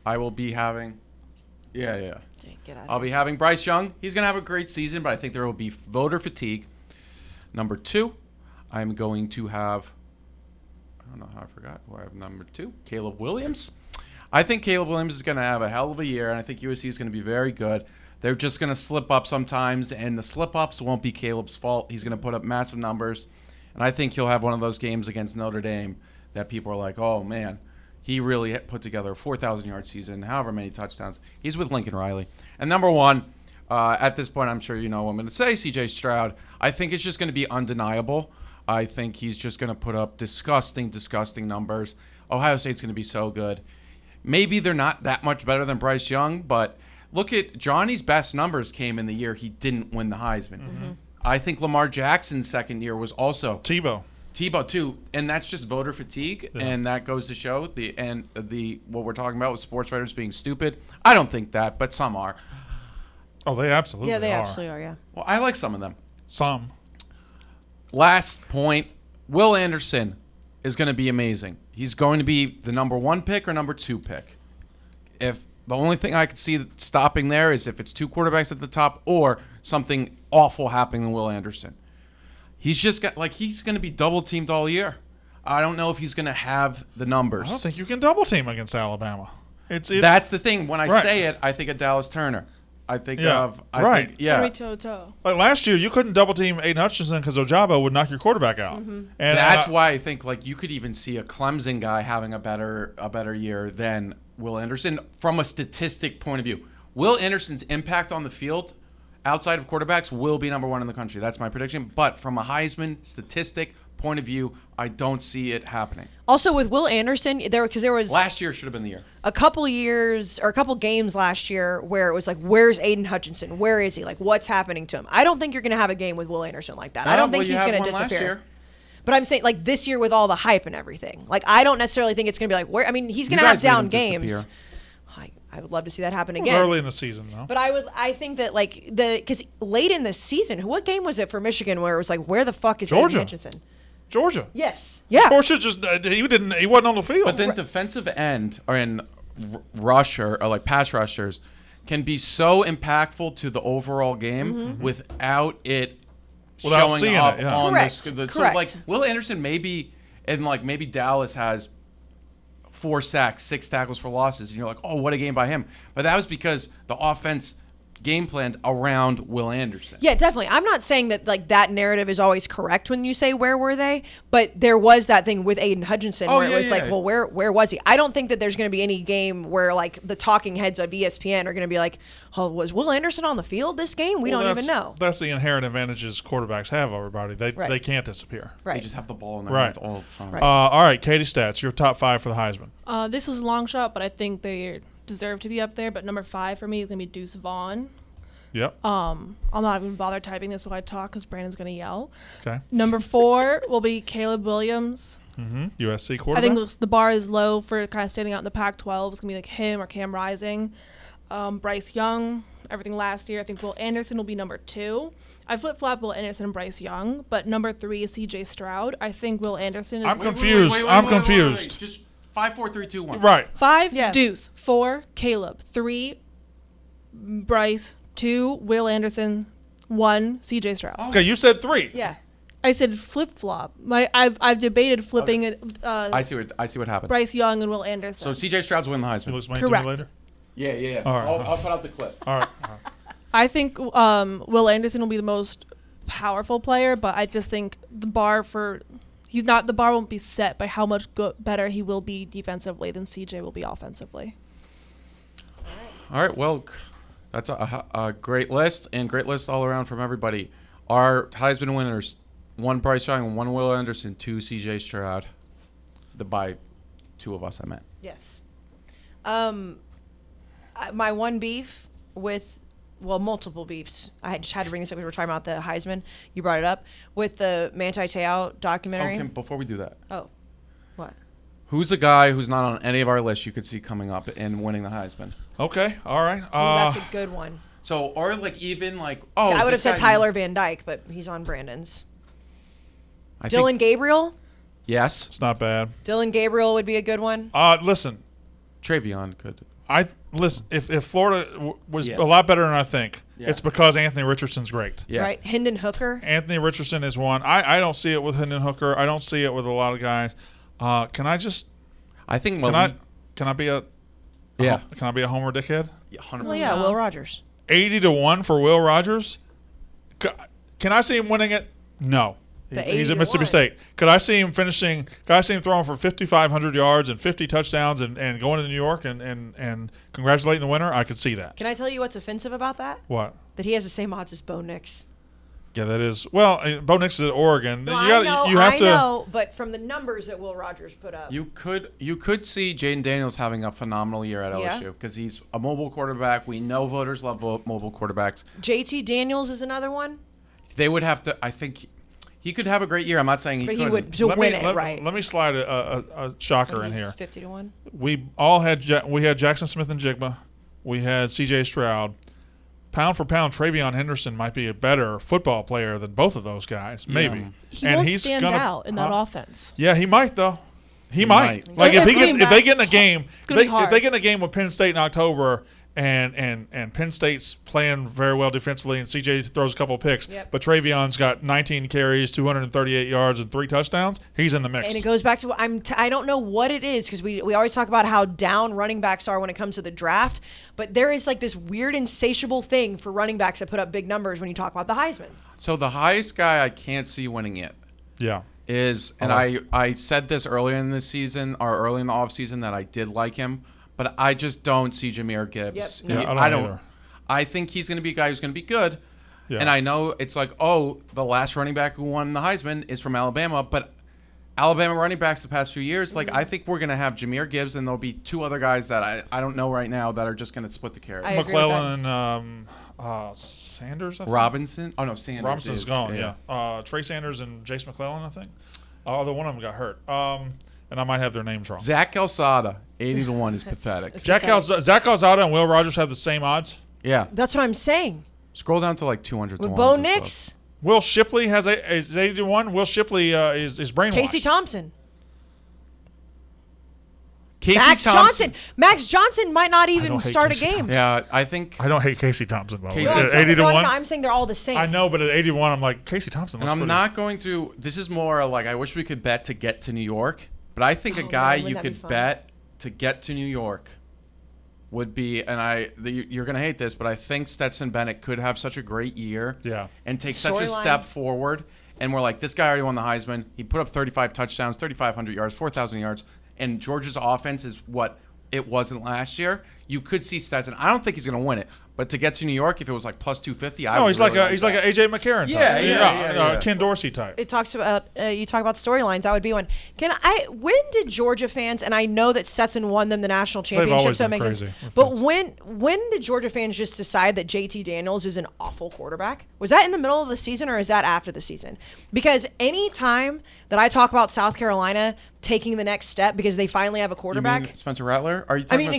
I will be having. I'll be having Bryce Young. He's going to have a great season, but I think there will be voter fatigue. Number 2, I'm going to have. I don't know how I forgot who I have number 2. Caleb Williams. I think Caleb Williams is going to have a hell of a year, and I think USC is going to be very good. They're just going to slip up sometimes, and the slip-ups won't be Caleb's fault. He's going to put up massive numbers, and I think he'll have one of those games against Notre Dame that people are like, oh, man, he really put together a 4,000-yard season, however many touchdowns. He's with Lincoln Riley. And number 1, at this point, I'm sure you know what I'm going to say, C.J. Stroud. I think it's just going to be undeniable. I think he's just going to put up disgusting, disgusting numbers. Ohio State's going to be so good. Maybe they're not that much better than Bryce Young, but look at Johnny's best numbers came in the year he didn't win the Heisman. Mm-hmm. I think Lamar Jackson's second year was also Tebow too, and that's just voter fatigue, and that goes to show what we're talking about with sports writers being stupid. I don't think that, but some are. Oh, they absolutely are. Yeah, they absolutely are, yeah. Well, I like some of them. Some. Last point, Will Anderson is going to be amazing. He's going to be the number 1 pick or number 2 pick. If the only thing I could see stopping there is if it's 2 quarterbacks at the top or something awful happening to Will Anderson. He's going to be double teamed all year. I don't know if he's going to have the numbers. I don't think you can double team against Alabama. That's the thing. When I say it, I think of Dallas Turner. I think of Manti Te'o Doc. Like last year, you couldn't double team Aiden Hutchinson because Ojabo would knock your quarterback out. Mm-hmm. And that's why I think you could even see a Clemson guy having a better year than Will Anderson from a statistic point of view. Will Anderson's impact on the field outside of quarterbacks will be number 1 in the country. That's my prediction. But from a Heisman statistic point of view, I don't see it happening. Also, with Will Anderson, there was last year should have been the year. A couple years or a couple games last year where it was like, where's Aiden Hutchinson? Where is he? Like, what's happening to him? I don't think you're going to have a game with Will Anderson like that. I don't think he's going to disappear. But I'm saying, like, this year with all the hype and everything, like, I don't necessarily think it's going to be like, where. I mean, he's going to have down games. I would love to see that happen again. It was early in the season, though. But I think that, like, because late in the season, what game was it for Michigan where it was like, where the fuck is Aiden Hutchinson? Georgia. Yes. Yeah. Georgia just he wasn't on the field. But then defensive end or in rusher or like pass rushers can be so impactful to the overall game without showing up on the Correct. So like Will Anderson maybe Dallas has 4 sacks, 6 tackles for losses, and you're like, oh, what a game by him. But that was because the offense game planned around Will Anderson. Yeah, definitely. I'm not saying that like that narrative is always correct when you say where were they, but there was that thing with Aiden Hutchinson where it was like, well, where was he? I don't think that there's going to be any game where like the talking heads of ESPN are going to be like, oh, was Will Anderson on the field this game? We don't even know. That's the inherent advantages quarterbacks have over everybody. They can't disappear. Right. They just have the ball in their hands all the time. Right. All right, Katie Stats, your top 5 for the Heisman. This was a long shot, but I think they deserve to be up there. But number 5 for me is going to be Deuce Vaughn. Yep. I'm not even bother typing this while I talk because Brandon's going to yell. Okay. Number 4 will be Caleb Williams. USC quarterback. I think the bar is low for kind of standing out in the Pac-12. It's going to be like him or Cam Rising. Bryce Young, everything last year. I think Will Anderson will be number 2. I flip-flop Will Anderson and Bryce Young, but number 3 is C.J. Stroud. I think Will Anderson is... I'm confused. I'm confused. Just 5, 4, 3, 2, 1. Right. 5, Deuce. 4, Caleb. 3, Bryce. 2, Will Anderson. 1, C.J. Stroud. Okay, you said 3. Yeah. I said flip-flop. I've debated flipping it. I see what happened. Bryce Young and Will Anderson. So C.J. Stroud's winning the Heisman. Correct. Later? Yeah. All right. I'll put out the clip. All right. I think Will Anderson will be the most powerful player, but I just think the bar won't be set by how much better he will be defensively than CJ will be offensively. All right. Well, that's a great list, and great list all around from everybody. Our Heisman winners: 1 Bryce Young, 1 Will Anderson, 2 CJ Stroud. By 2 of us, I meant. Yes. My one beef with, multiple beefs. I just had to bring this up. We were talking about the Heisman. You brought it up with the Manti Te'o documentary. Okay, before we do that. Oh, what? Who's a guy who's not on any of our lists you could see coming up and winning the Heisman? Okay, all right. That's a good one. So, or I would have said Tyler Van Dyke, but he's on Brandon's. Dylan Gabriel? Yes. It's not bad. Dylan Gabriel would be a good one. Listen. Travion could. If Florida was a lot better than I think, it's because Anthony Richardson's great. Yeah. Right. Hendon Hooker. Anthony Richardson is one. I don't see it with Hendon Hooker. I don't see it with a lot of guys. Can I just? I think. Can I be a? Yeah. Can I be a homer dickhead? Yeah, 100%. Well, yeah, Will Rogers. 80-1 for Will Rogers. Can I see him winning it? No. He's at Mississippi State. Could I see him finishing? Could I see him throwing for 5,500 yards and 50 touchdowns and going to New York and congratulating the winner? I could see that. Can I tell you what's offensive about that? What? That he has the same odds as Bo Nix. Yeah, that is. Well, Bo Nix is at Oregon. No, You have I to. know, but from the numbers that Will Rogers put up, You could see Jaden Daniels having a phenomenal year at Yeah. LSU because he's a mobile quarterback. We know voters love mobile quarterbacks. JT Daniels is another one, They would have to. I think he could have a great year. I'm not saying he but couldn't. he would to win it, right? Let me slide a shocker in here. 50-1. We all had we had Jackson Smith and Jigba. We had C.J. Stroud. Pound for pound, Travion Henderson might be a better football player than both of those guys, maybe. He and won't he's stand gonna, out in that offense. Yeah, he might though. He might. might. Like if It's they get in a game, gonna be if hard. they get in a game with Penn State in October, and Penn State's playing very well defensively, and CJ throws a couple of picks, Yep. but Travion's got 19 carries, 238 yards, and 3 touchdowns. He's in the mix. And it goes back to I don't know what it is because we always talk about how down running backs are when it comes to the draft, but there is like this weird insatiable thing for running backs that put up big numbers when you talk about the Heisman. So the highest guy I can't see winning it Yeah. is, and I said this earlier in the season or early in the offseason that I did like him, but I just don't see Jahmyr Gibbs. Yep. Yeah, I don't either. I think he's going to be a guy who's going to be good. Yeah. And I know it's like, oh, the last running back who won the Heisman is from Alabama, but Alabama running backs the past few years, like I think we're going to have Jahmyr Gibbs and there'll be 2 other guys that I don't know right now that are just going to split the carry. I agree with McClellan and Sanders, I think? Robinson? Oh, no, Sanders. Robinson's is, gone, yeah. Trey Sanders and Jace McClellan, I think. Although one of them got hurt. And I might have their names wrong. Zach Calzada, 80-1 is pathetic. Zach Calzada and Will Rogers have the same odds. Yeah. That's what I'm saying. Scroll down to like 200 With to 1. Bo Nix, Will Shipley is 81. Will Shipley is brainwashed. Casey Thompson, Kayce Max Thompson. Johnson. Max Johnson might not even don't hate start a Casey game. Yeah, I think. I don't hate Casey Thompson, by the way. Casey No, I'm At saying- 80 to no, 1. I'm saying they're all the same. I know, but at 81, I'm like, Casey Thompson. And looks I'm pretty- not going to. This is more like I wish we could bet to get to New York, but I think a guy man, you wouldn't that be could fun? bet to get to New York would be, and you're going to hate this, but I think Stetson Bennett could have such a great year, Yeah. and take such a Storyline. step forward. And we're like, this guy already won the Heisman. He put up 35 touchdowns, 3,500 yards, 4,000 yards, and Georgia's offense is what it wasn't last year. You could see Stetson. I don't think he's going to win it, but to get to New York, if it was like plus 250, I No, would he's really like an AJ McCarron type. Yeah. Ken Dorsey type. It talks about you talk about storylines. That would be one. When did Georgia fans, and I know that Stetson won them the national championship, always so that been makes crazy sense. with But fans. when did Georgia fans just decide that JT Daniels is an awful quarterback? Was that in the middle of the season or is that after the season? Because any time that I talk about South Carolina taking the next step because they finally have a You quarterback. mean Spencer Rattler? Are you I talking mean, about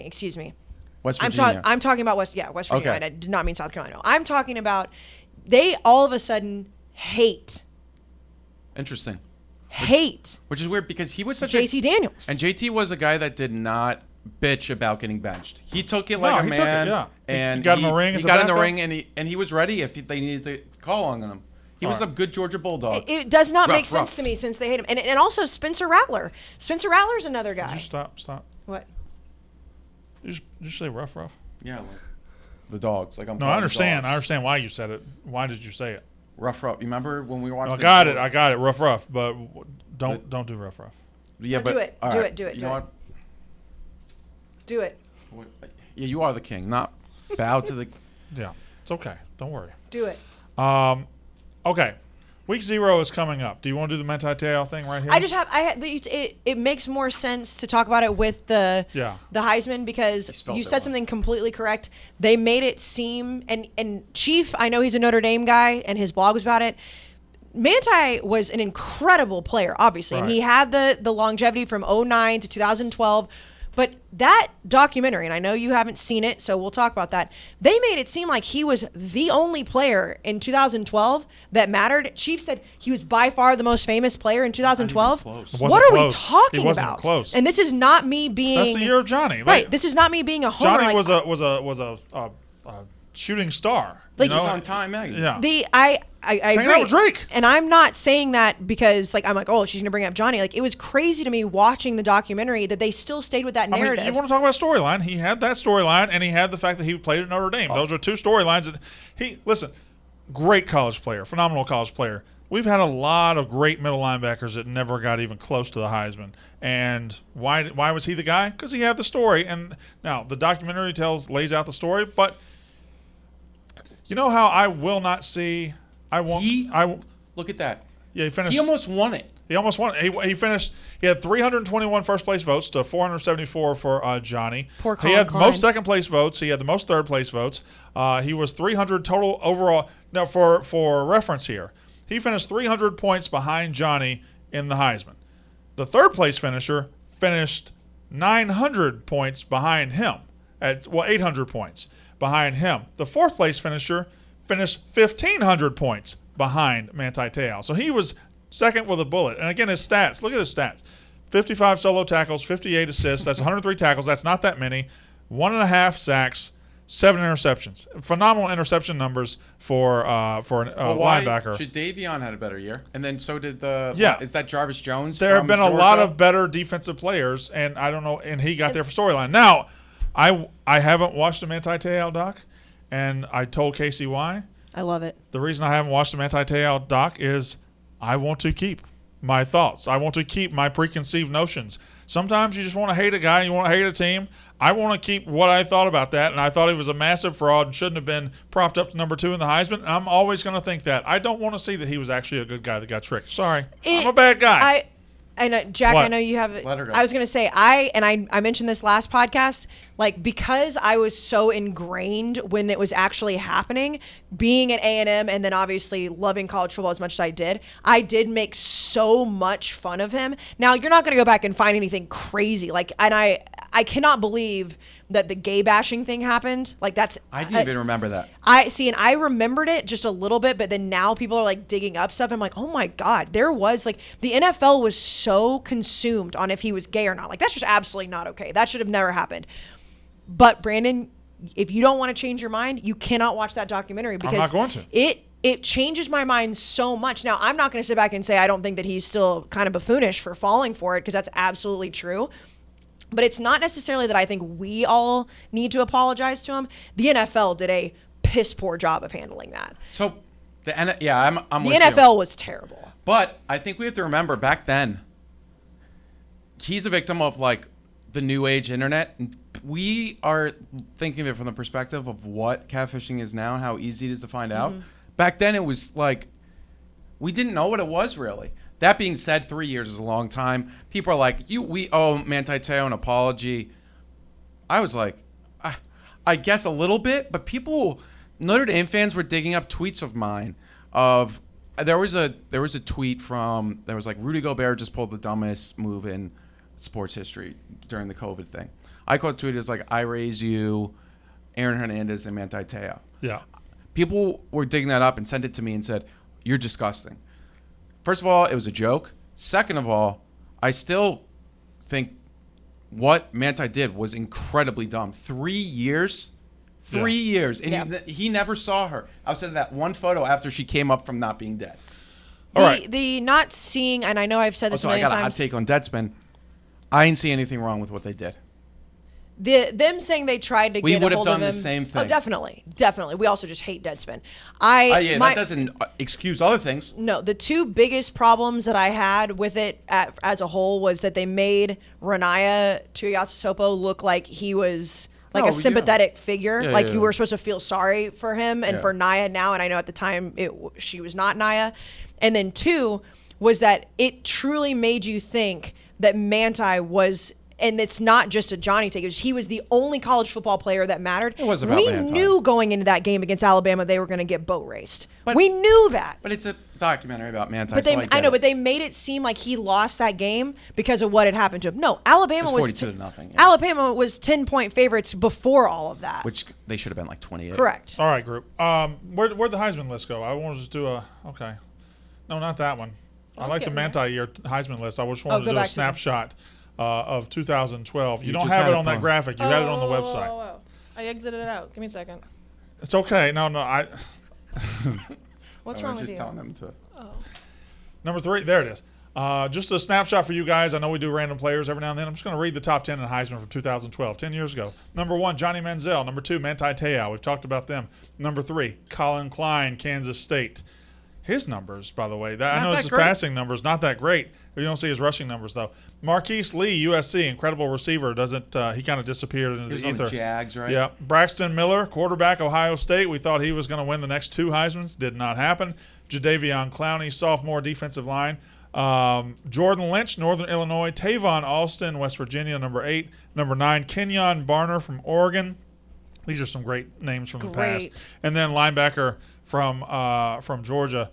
excuse me. West I'm Virginia? talking about West Virginia. Okay. I did not mean South Carolina. I'm talking about they all of a sudden hate Interesting. Which is weird because he was such JT Daniels. And JT was a guy that did not bitch about getting benched. He took it No, like a he took it, man. yeah. And He got in the ring He as a got in the backup. ring and he was ready if they needed to call on him. He was a good Georgia Bulldog. It does not Rough, make sense rough. to me since they hate him. And also Spencer Rattler. Spencer Rattler's another guy. Just stop. What? Did you say rough? Yeah, like the dogs. Like I'm. No, calling I understand. the I dogs. understand why you said it. Why did you say it? Rough. You remember when we were watching? I got it. I got it. Rough. But don't do rough. Yeah, No, but do it. all Do right. it. Do it. You Do know it. Do it. what? Yeah, you are the king. Not bow to the. Yeah, it's okay. Don't worry. Do it. Okay. Week 0 is coming up. Do you want to do the Manti Te'o thing right here? It makes more sense to talk about it with the Heisman because spelled you it said wrong. something completely correct. They made it seem and Chief, I know he's a Notre Dame guy and his blog was about it. Manti was an incredible player, obviously, and Right. he had the longevity from 2009 to 2012. But that documentary, and I know you haven't seen it, so we'll talk about that. They made it seem like he was the only player in 2012 that mattered. Chief said he was by far the most famous player in 2012. close. It What wasn't are we close. talking It wasn't about? close. And this is not me being That's the year of Johnny. right. This is not me being a homer. Johnny like, was a shooting star. Like- He you was know? on Time magazine. Yeah. I Hanging agree. out with Drake. And I'm not saying that because I'm like, oh, she's gonna bring up Johnny. Like, it was crazy to me watching the documentary that they still stayed with that narrative. I mean, you want to talk about storyline? He had that storyline, and he had the fact that he played at Notre Dame. Those are two storylines. That listen, great college player, phenomenal college player. We've had a lot of great middle linebackers that never got even close to the Heisman. And why was he the guy? Because he had the story. And now the documentary lays out the story, but you know how I will not see Look at that. Yeah, he finished. He almost won it. He almost won. He finished. He had 321 first place votes to 474 for Johnny. Poor Colin He had Klein. most second place votes. He had the most third place votes. He was 300 total overall. Now, for reference here, he finished 300 points behind Johnny in the Heisman. The third place finisher finished 900 points behind him. 800 points behind him. The fourth place finisher finished 1,500 points behind Manti Te'o. So he was second with a bullet. And again, his stats. Look at his stats. 55 solo tackles, 58 assists. That's 103 tackles. That's not that many. 1.5 sacks, 7 interceptions. Phenomenal interception numbers for a linebacker. Davion had a better year, and then so did the. Yeah. Is that Jarvis Jones? There have from been a Georgia? lot of better defensive players, and I don't know. And he got there for storyline. Now, I haven't watched the Manti Te'o doc, and I told Kayce why. I love it. The reason I haven't watched the Manti Te'o doc is I want to keep my thoughts. I want to keep my preconceived notions. Sometimes you just want to hate a guy, you want to hate a team. I want to keep what I thought about that, and I thought he was a massive fraud and shouldn't have been propped up to number 2 in the Heisman. And I'm always going to think that. I don't want to see that he was actually a good guy that got tricked. Sorry, I'm a bad guy. I know, Jack, What? I know you have. Let her go. I was going to say, I mentioned this last podcast, like, because I was so ingrained when it was actually happening, being at A&M and then obviously loving college football as much as I did make so much fun of him. Now, you're not going to go back and find anything crazy. Like, and I cannot believe that the gay bashing thing happened. Like, that's. I didn't even remember that. And I remembered it just a little bit, but then now people are like digging up stuff. I'm like, oh my God, there was like the NFL was so consumed on if he was gay or not. Like, that's just absolutely not okay. That should have never happened. But Brandon, if you don't want to change your mind, you cannot watch that documentary because I'm not going to. It changes my mind so much. Now, I'm not going to sit back and say I don't think that he's still kind of buffoonish for falling for it, because that's absolutely true. But it's not necessarily that I think we all need to apologize to him. The NFL did a piss poor job of handling that. So, I'm The with NFL you. was terrible. But I think we have to remember back then, he's a victim of like the new age internet. We are thinking of it from the perspective of what catfishing is now and how easy it is to find out. Back then, it was like we didn't know what it was really. That being said, 3 years is a long time. People are like, we owe Manti Te'o an apology. I was like, I guess a little bit, but Notre Dame fans were digging up tweets of mine of there was a tweet from there was like Rudy Gobert just pulled the dumbest move in sports history during the COVID thing. I caught tweet as like, I raise you, Aaron Hernandez and Manti Te'o. Yeah. People were digging that up and sent it to me and said, you're disgusting. First of all, it was a joke. Second of all, I still think what Manti did was incredibly dumb. 3 years. 3 years. And he never saw her outside of that one photo after she came up from not being dead. All right. The not seeing, and I know I've said this Also, a I million got a hot times. take on Deadspin. I didn't see anything wrong with what they did. Them saying they tried to We get would a have hold done of him. the same thing. Oh, definitely. We also just hate Deadspin. That doesn't excuse other things. No, the two biggest problems that I had with it as a whole was that they made Renaya Tuiasosopo look like he was like a sympathetic figure. You were supposed to feel sorry for him and for Naya now. And I know at the time she was not Naya. And then 2 was that it truly made you think that Manti was. And it's not just a Johnny take. He was the only college football player that mattered. It was about We Manti. knew going into that game against Alabama they were going to get boat raced. We knew that. But it's a documentary about Manti. But but they made it seem like he lost that game because of what had happened to him. No, Alabama was 42-0. Alabama was 10-point favorites before all of that. Which they should have been like 28. Correct. All right, group. Where'd the Heisman list go? I wanted to just do okay. No, not that one. I like the Manti year Heisman list. I just wanted to do a snapshot of 2012. You don't have it on that graphic. You had it on the website. Oh. I exited it out. Give me a second. It's okay. No, I. What's wrong with just you? telling them to. Number 3, there it is. Just a snapshot for you guys. I know we do random players every now and then. I'm just going to read the top 10 in Heisman from 2012, 10 years ago. Number 1, Johnny Manziel. Number 2, Manti Te'o. We've talked about them. Number 3, Colin Klein, Kansas State. his numbers, by the way. I know that his great. passing numbers not that great. You don't see his rushing numbers though. Marquise Lee, USC, incredible receiver. Doesn't he kind of disappeared into He was the on ether? the Jags, right? Yeah. Braxton Miller, quarterback, Ohio State. We thought he was going to win the next 2 Heismans. Did not happen. Jadeveon Clowney, sophomore, defensive line. Jordan Lynch, Northern Illinois. Tavon Alston, West Virginia, number 8. Number 9, Kenyon Barner from Oregon. These are some great names from the past. And then linebacker from Georgia,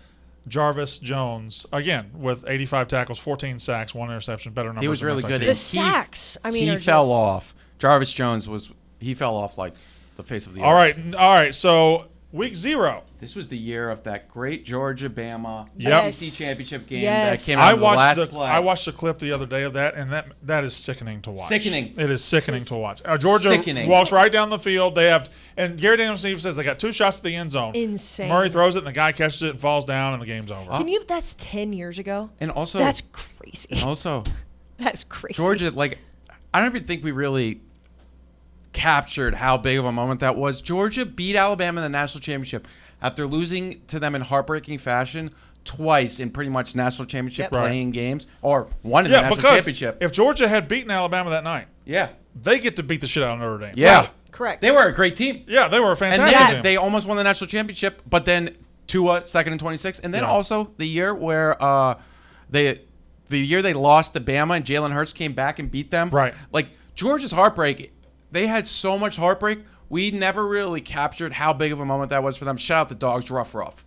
Jarvis Jones, again with 85 tackles, 14 sacks, 1 interception, better numbers. He was really good. The sacks. I mean, he fell off. Jarvis Jones fell off like the face of the earth. All right. So week 0. This was the year of that great Georgia-Bama Yep. SEC championship game Yes. that came out in the last play. I watched the clip the other day of that, and that is sickening to watch. Sickening. It is sickening to watch. Georgia Sickening. walks right down the field. And Gary Daniels-Steve says they got 2 shots at the end zone. Insane. Murray throws it, and the guy catches it and falls down, and the game's over. That's 10 years ago. And also, That's crazy. That's crazy. Georgia, I don't even think we really captured how big of a moment that was. Georgia beat Alabama in the national championship after losing to them in heartbreaking fashion twice in pretty much national championship playing games, or one in the national championship. If Georgia had beaten Alabama that night, Yeah. they get to beat the shit out of Notre Dame. Yeah. Right. Correct. They were a great team. Yeah, they were a And fantastic then team. they almost won the national championship, but then Tua, 2nd and 26. And then also the year where the year they lost to Bama and Jalen Hurts came back and beat them. Right. Georgia's heartbreak, they had so much heartbreak. We never really captured how big of a moment that was for them. Shout out the Dogs, rough.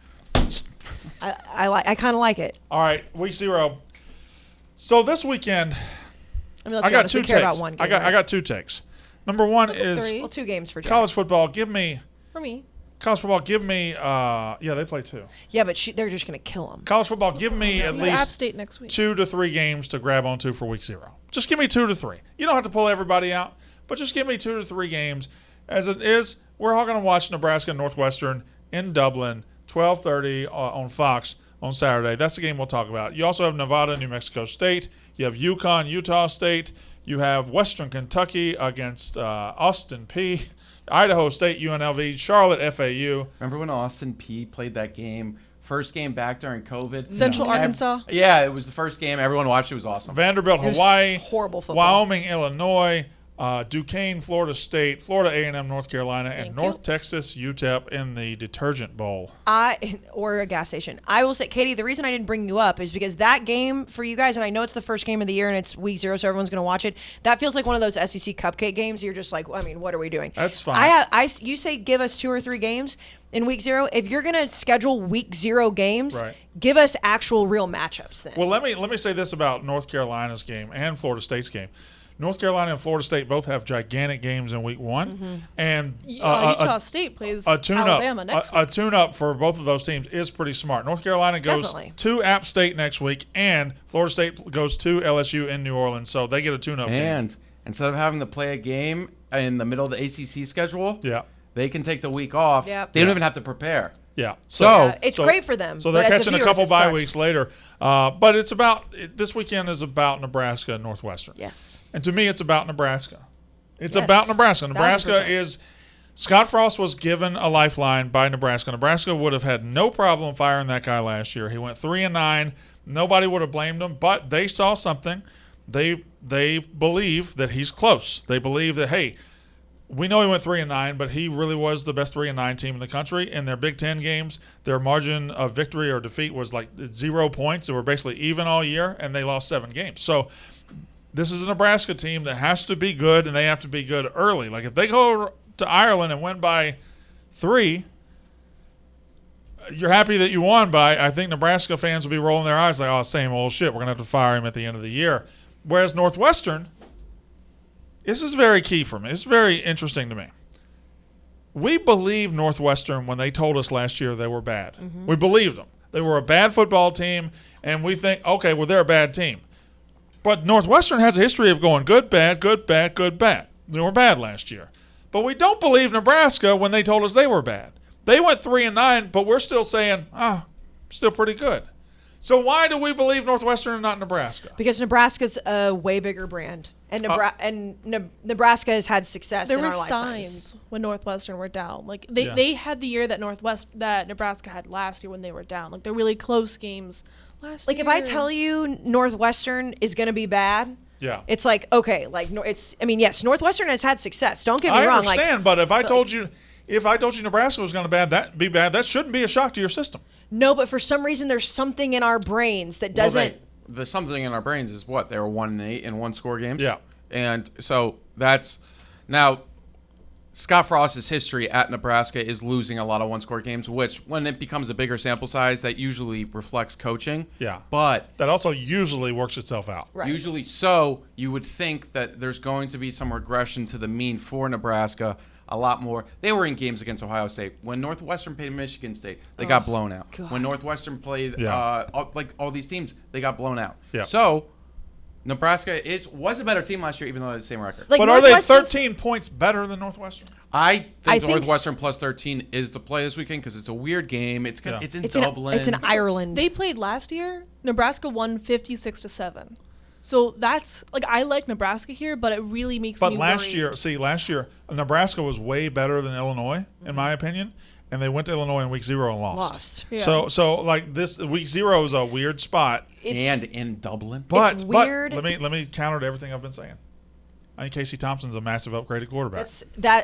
I kind of like it. All right, week 0. So this weekend, I mean, let's I be got honest, 2 we care takes. about one game, I got 2 takes. Number 1 is 3. Well, 2 games for Jack. college football. Give me For me. college football. Give me they play 2. Yeah, but they're just going to kill him. College football. Give me at We got App least State next week. 2 to 3 games to grab onto for week 0. Just give me 2 to 3. You don't have to pull everybody out, but just give me 2 to 3 games. As it is, we're all going to watch Nebraska and Northwestern in Dublin, 12:30 on Fox on Saturday. That's the game we'll talk about. You also have Nevada, New Mexico State. You have UConn, Utah State. You have Western Kentucky against Austin P. Idaho State, UNLV. Charlotte, FAU. Remember when Austin P played that game? First game back during COVID. Central Arkansas. Yeah, it was the first game. Everyone watched. It was awesome. Vanderbilt, It was Hawaii. horrible football. Wyoming, Illinois. Duquesne, Florida State, Florida A&M, North Carolina, and Thank North you. Texas, UTEP in the Detergent Bowl. Or a gas station. I will say, Katie, the reason I didn't bring you up is because that game for you guys, and I know it's the first game of the year and it's week 0, so everyone's going to watch it. That feels like one of those SEC cupcake games. You're just like, I mean, what are we doing? That's fine. You say give us 2 or 3 games in week 0. If you're going to schedule week 0 games, Right. give us actual real matchups then. Well, let me say this about North Carolina's game and Florida State's game. North Carolina and Florida State both have gigantic games in week 1, and Utah State plays a tune-up, Alabama next week. a tune-up for both of those teams is pretty smart. North Carolina goes Definitely. to App State next week, and Florida State goes to LSU in New Orleans, so they get a tune-up game. And instead of having to play a game in the middle of the ACC schedule, Yeah, they can take the week off. Yep. They don't Yeah. even have to prepare. yeah. So it's great for them. So but they're as catching a viewers, couple it bye sucks. weeks later. But this weekend is about Nebraska and Northwestern. Yes. And to me, it's about Nebraska. It's Yes. about Nebraska. Nebraska 1000%. is Scott Frost was given a lifeline by Nebraska. Nebraska would have had no problem firing that guy last year. He went 3-9. Nobody would have blamed him, but they saw something. They believe that he's close. They believe that, hey, we know he went 3-9, but he really was the best 3-9 team in the country. In their Big Ten games, their margin of victory or defeat was like 0 points. They were basically even all year, and they lost 7 games. So this is a Nebraska team that has to be good, and they have to be good early. Like if they go to Ireland and win by 3, you're happy that you won, but I think Nebraska fans will be rolling their eyes like, oh, same old shit. We're going to have to fire him at the end of the year. Whereas Northwestern, this is very key for me. It's very interesting to me. We believed Northwestern when they told us last year they were bad. Mm-hmm. We believed them. They were a bad football team, and we think, okay, well, they're a bad team. But Northwestern has a history of going good, bad, good, bad, good, bad. They were bad last year. But we don't believe Nebraska when they told us they were bad. They went 3-9, but we're still saying, still pretty good. So why do we believe Northwestern and not Nebraska? Because Nebraska's a way bigger brand. And Nebraska has had success There in were our lifetimes. signs when Northwestern were down. Like they had the year that Nebraska had last year when they were down. Like they're really close games last year. Like if I tell you Northwestern is going to be bad, Yeah. it's like, okay, like yes, Northwestern has had success. Don't get me I wrong. understand, but if I told you Nebraska was going to be bad, that shouldn't be a shock to your system. No, but for some reason there's something in our brains that doesn't. The something in our brains is what? They were 1-8 in one-score games? Yeah. And so that's – now, Scott Frost's history at Nebraska is losing a lot of one-score games, which when it becomes a bigger sample size, that usually reflects coaching. Yeah. But that also usually works itself out. Right. Usually so, you would think that there's going to be some regression to the mean for Nebraska. A lot more. They were in games against Ohio State. When Northwestern played Michigan State, they got blown out. God. When Northwestern played all these teams, they got blown out. Yeah. So Nebraska was a better team last year, even though they had the same record. Like But are they Northwestern's- 13 points better than Northwestern? I think think Northwestern plus 13 is the play this weekend because it's a weird game. It's in Dublin. It's in Ireland. They played last year. Nebraska won 56-7. So that's like I like Nebraska here, but it really makes me last worry. last year Nebraska was way better than Illinois, in my opinion, and they went to Illinois in week 0 and lost. Yeah. So like this week 0 is a weird spot. and in Dublin. It's weird. But let me counter to everything I've been saying. I think Kayce Thompson's a massive upgraded quarterback.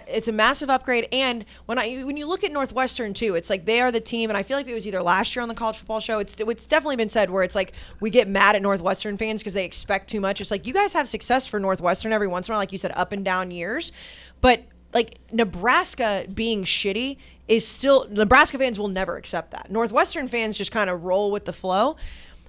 It's a massive upgrade, and when you look at Northwestern too, it's like they are the team, and I feel like it was either last year on the college football show. It's definitely been said where it's like we get mad at Northwestern fans because they expect too much. It's like you guys have success for Northwestern every once in a while, like you said, up and down years, but like Nebraska being shitty is still Nebraska fans will never accept that. Northwestern fans just kind of roll with the flow.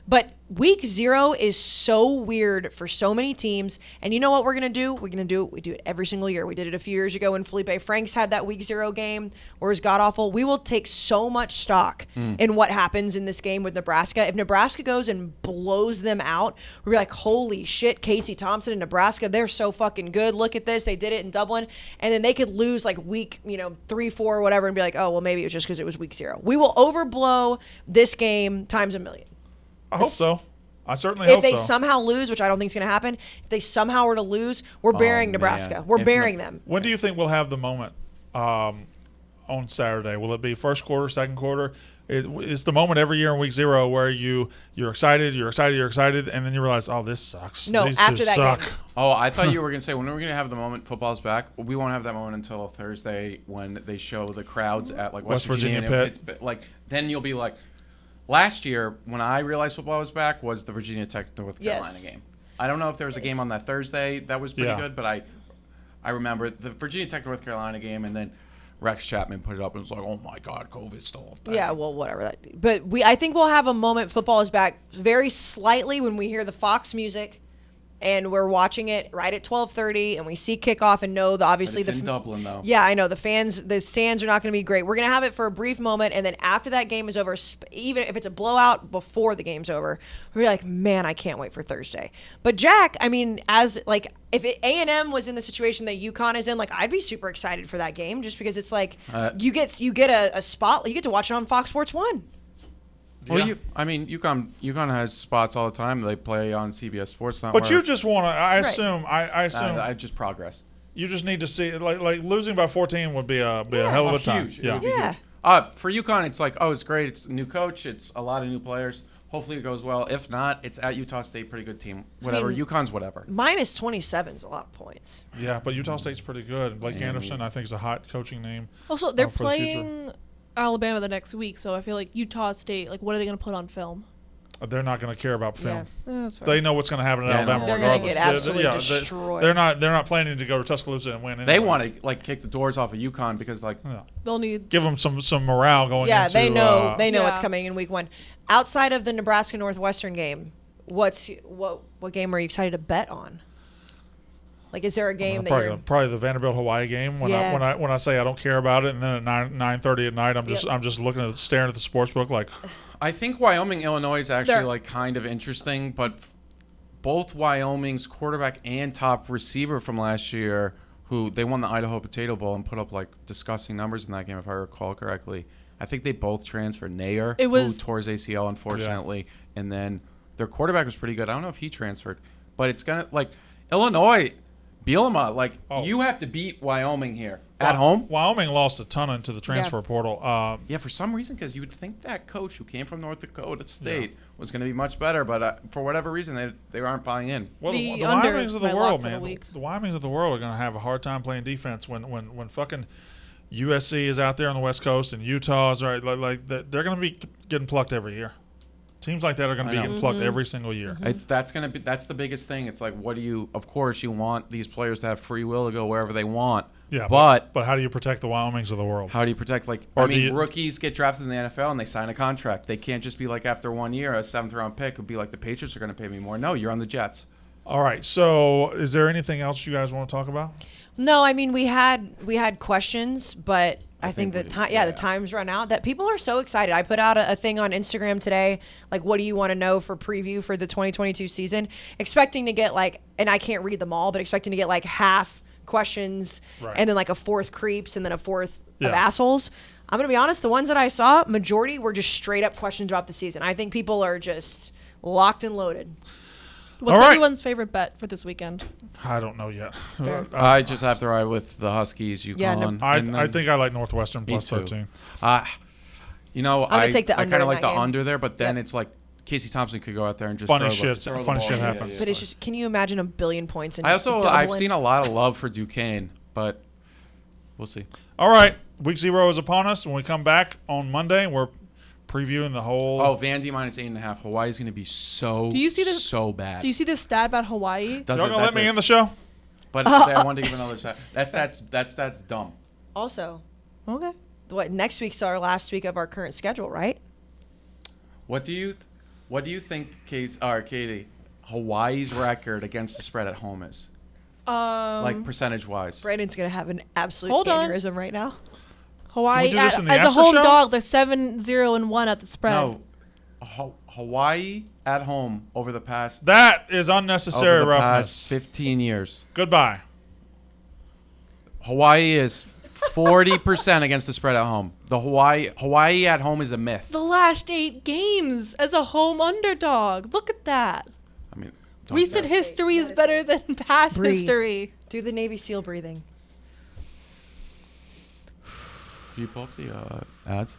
But week 0 is so weird for so many teams. And you know what we're going to do? We do it every single year. We did it a few years ago when Felipe Franks had that week 0 game where it was god-awful. We will take so much stock in what happens in this game with Nebraska. If Nebraska goes and blows them out, we're like, holy shit, Kayce Thompson in Nebraska, they're so fucking good. Look at this. They did it in Dublin. And then they could lose like week 3, 4, whatever and be like, oh, well, maybe it was just because it was week 0. We will overblow this game times a million. I hope so. I certainly hope If they so. somehow lose, which I don't think is going to happen, if they somehow were to lose, we're burying Nebraska. man. We're If burying them. When do you think we'll have the moment on Saturday? Will it be first quarter, second quarter? It's the moment every year in week 0 where you're excited, and then you realize, oh, this sucks. No, These after two that suck. game. Oh, I thought you were going to say when are we going to have the moment football's back? We won't have that moment until Thursday when they show the crowds at like West Virginia Pitt. It's like then you'll be like, last year when I realized football was back was the Virginia Tech North Carolina Yes. game. I don't know if there was a game on that Thursday that was pretty Yeah. good, but I remember the Virginia Tech North Carolina game, and then Rex Chapman put it up and was like, "Oh my God, COVID's still up there." Yeah, well, whatever. But I think we'll have a moment football is back very slightly when we hear the Fox music and we're watching it right at 12:30 and we see kickoff and know the obviously But it's in Dublin though. Yeah, I know the stands are not going to be great. We're going to have it for a brief moment, and then after that game is over, even if it's a blowout before the game's over, we're like, man, I can't wait for Thursday. But Jack, I mean, as like if A&M was in the situation that UConn is in, like I'd be super excited for that game just because it's like you get a spot, you get to watch it on Fox Sports 1. Well, Yeah. UConn has spots all the time. They play on CBS Sports Network. But you just want to. I Right. assume. I assume. I just progress. You just need to see like losing by 14 would be a hell of a time. Huge. It Yeah. would be Yeah. huge. For UConn, it's like, oh, it's great. It's a new coach. It's a lot of new players. Hopefully it goes well. If not, it's at Utah State, pretty good team. Whatever. mean- UConn's whatever. Minus 27 is a lot of points. Yeah, but Utah State's pretty good. Blake Anderson, I think, is a hot coaching name. Also, they're for the future. playing Alabama the next week, so I feel like Utah State, like, what are they going to put on film? They're not going to care about film. That's fair. They know what's going to happen in Yeah, Alabama They're gonna regardless. get absolutely destroyed. They're not planning to go to Tuscaloosa and win. They anyway. want to like kick the doors off of UConn because like They'll need. give them some morale going Yeah, into. they know what's Yeah. coming in week 1. Outside of the Nebraska Northwestern game, what game are you excited to bet on? Like, is there a game that you're Probably the Vanderbilt Hawaii game. When I say I don't care about it, and then at 9:30 at night, I'm just looking at staring at the sports book like. I think Wyoming Illinois is actually They're- like kind of interesting, but both Wyoming's quarterback and top receiver from last year, who they won the Idaho Potato Bowl and put up like disgusting numbers in that game if I recall correctly. I think they both transferred. Nair, who tore his ACL unfortunately, and then their quarterback was pretty good. I don't know if he transferred, but it's gonna like Illinois, Bielema, like Oh. you have to beat Wyoming here at home. Wyoming lost a ton into the transfer portal. Yeah, for some reason, because you would think that coach who came from North Dakota State was going to be much better, but for whatever reason, they aren't buying in. Well, The the under Wyomings is of the my world, lock for the man. week. The Wyomings of the world are going to have a hard time playing defense when fucking USC is out there on the West Coast and Utah is right. They're going to be getting plucked every year. Teams like that are going to be getting plucked every single year. That's the biggest thing. It's like, what do you? Of course, you want these players to have free will to go wherever they want. Yeah, but how do you protect the Wyomings of the world? how do you protect rookies get drafted in the NFL and they sign a contract? They can't just be like after 1 year a 7th round pick would be like the Patriots are going to pay me more. No, you're on the Jets. All right. So, is there anything else you guys want to talk about? No, I mean we had questions, but I think think the time's run out. That people are so excited. I put out a thing on Instagram today, like, what do you want to know for preview for the 2022 season? Expecting to get and I can't read them all, but expecting to get half questions, Right. and then a fourth creeps, and then a fourth Yeah. of assholes. I'm gonna be honest. The ones that I saw, majority were just straight up questions about the season. I think people are just locked and loaded. What's All right. everyone's favorite bet for this weekend? I don't know yet. Fair. I just have to ride with the Huskies, UConn. Yeah, no. I think I like Northwestern Me plus too. 13. I'm gonna take the I under kind of in like that the game. under there, but then Yep. it's like Casey Thompson could go out there and just Funny throw shit. throw the Funny ball. shit Yeah, happens. But it's just, can you imagine 1 billion points? And I've doubling? seen a lot of love for Duquesne, but we'll see. All right. Week 0 is upon us. When we come back on Monday, we're previewing the whole. Oh, Vandy minus 8.5. Hawaii's going to be so bad. Do you see the stat about Hawaii? Does Y'all it- gonna let that's me it. in the show? But I wanted to give another stat. That's dumb. Also, Okay. next week's our last week of our current schedule, right? What do you think, Katie, Hawaii's record against the spread at home is? Like percentage wise? Brandon's gonna have an absolute Hold on. aneurysm right now. Hawaii do this as in the a after home show? dog, they're 7-0-1 at the spread. No. Hawaii at home over the past That is unnecessary over the roughness. past 15 years. Goodbye. Hawaii is 40% against the spread at home. The Hawaii at home is a myth. The last 8 games as a home underdog. Look at that. I mean, don't Recent care. history is better than past Breathe. history. Do the Navy SEAL breathing. Can you pull up the ads?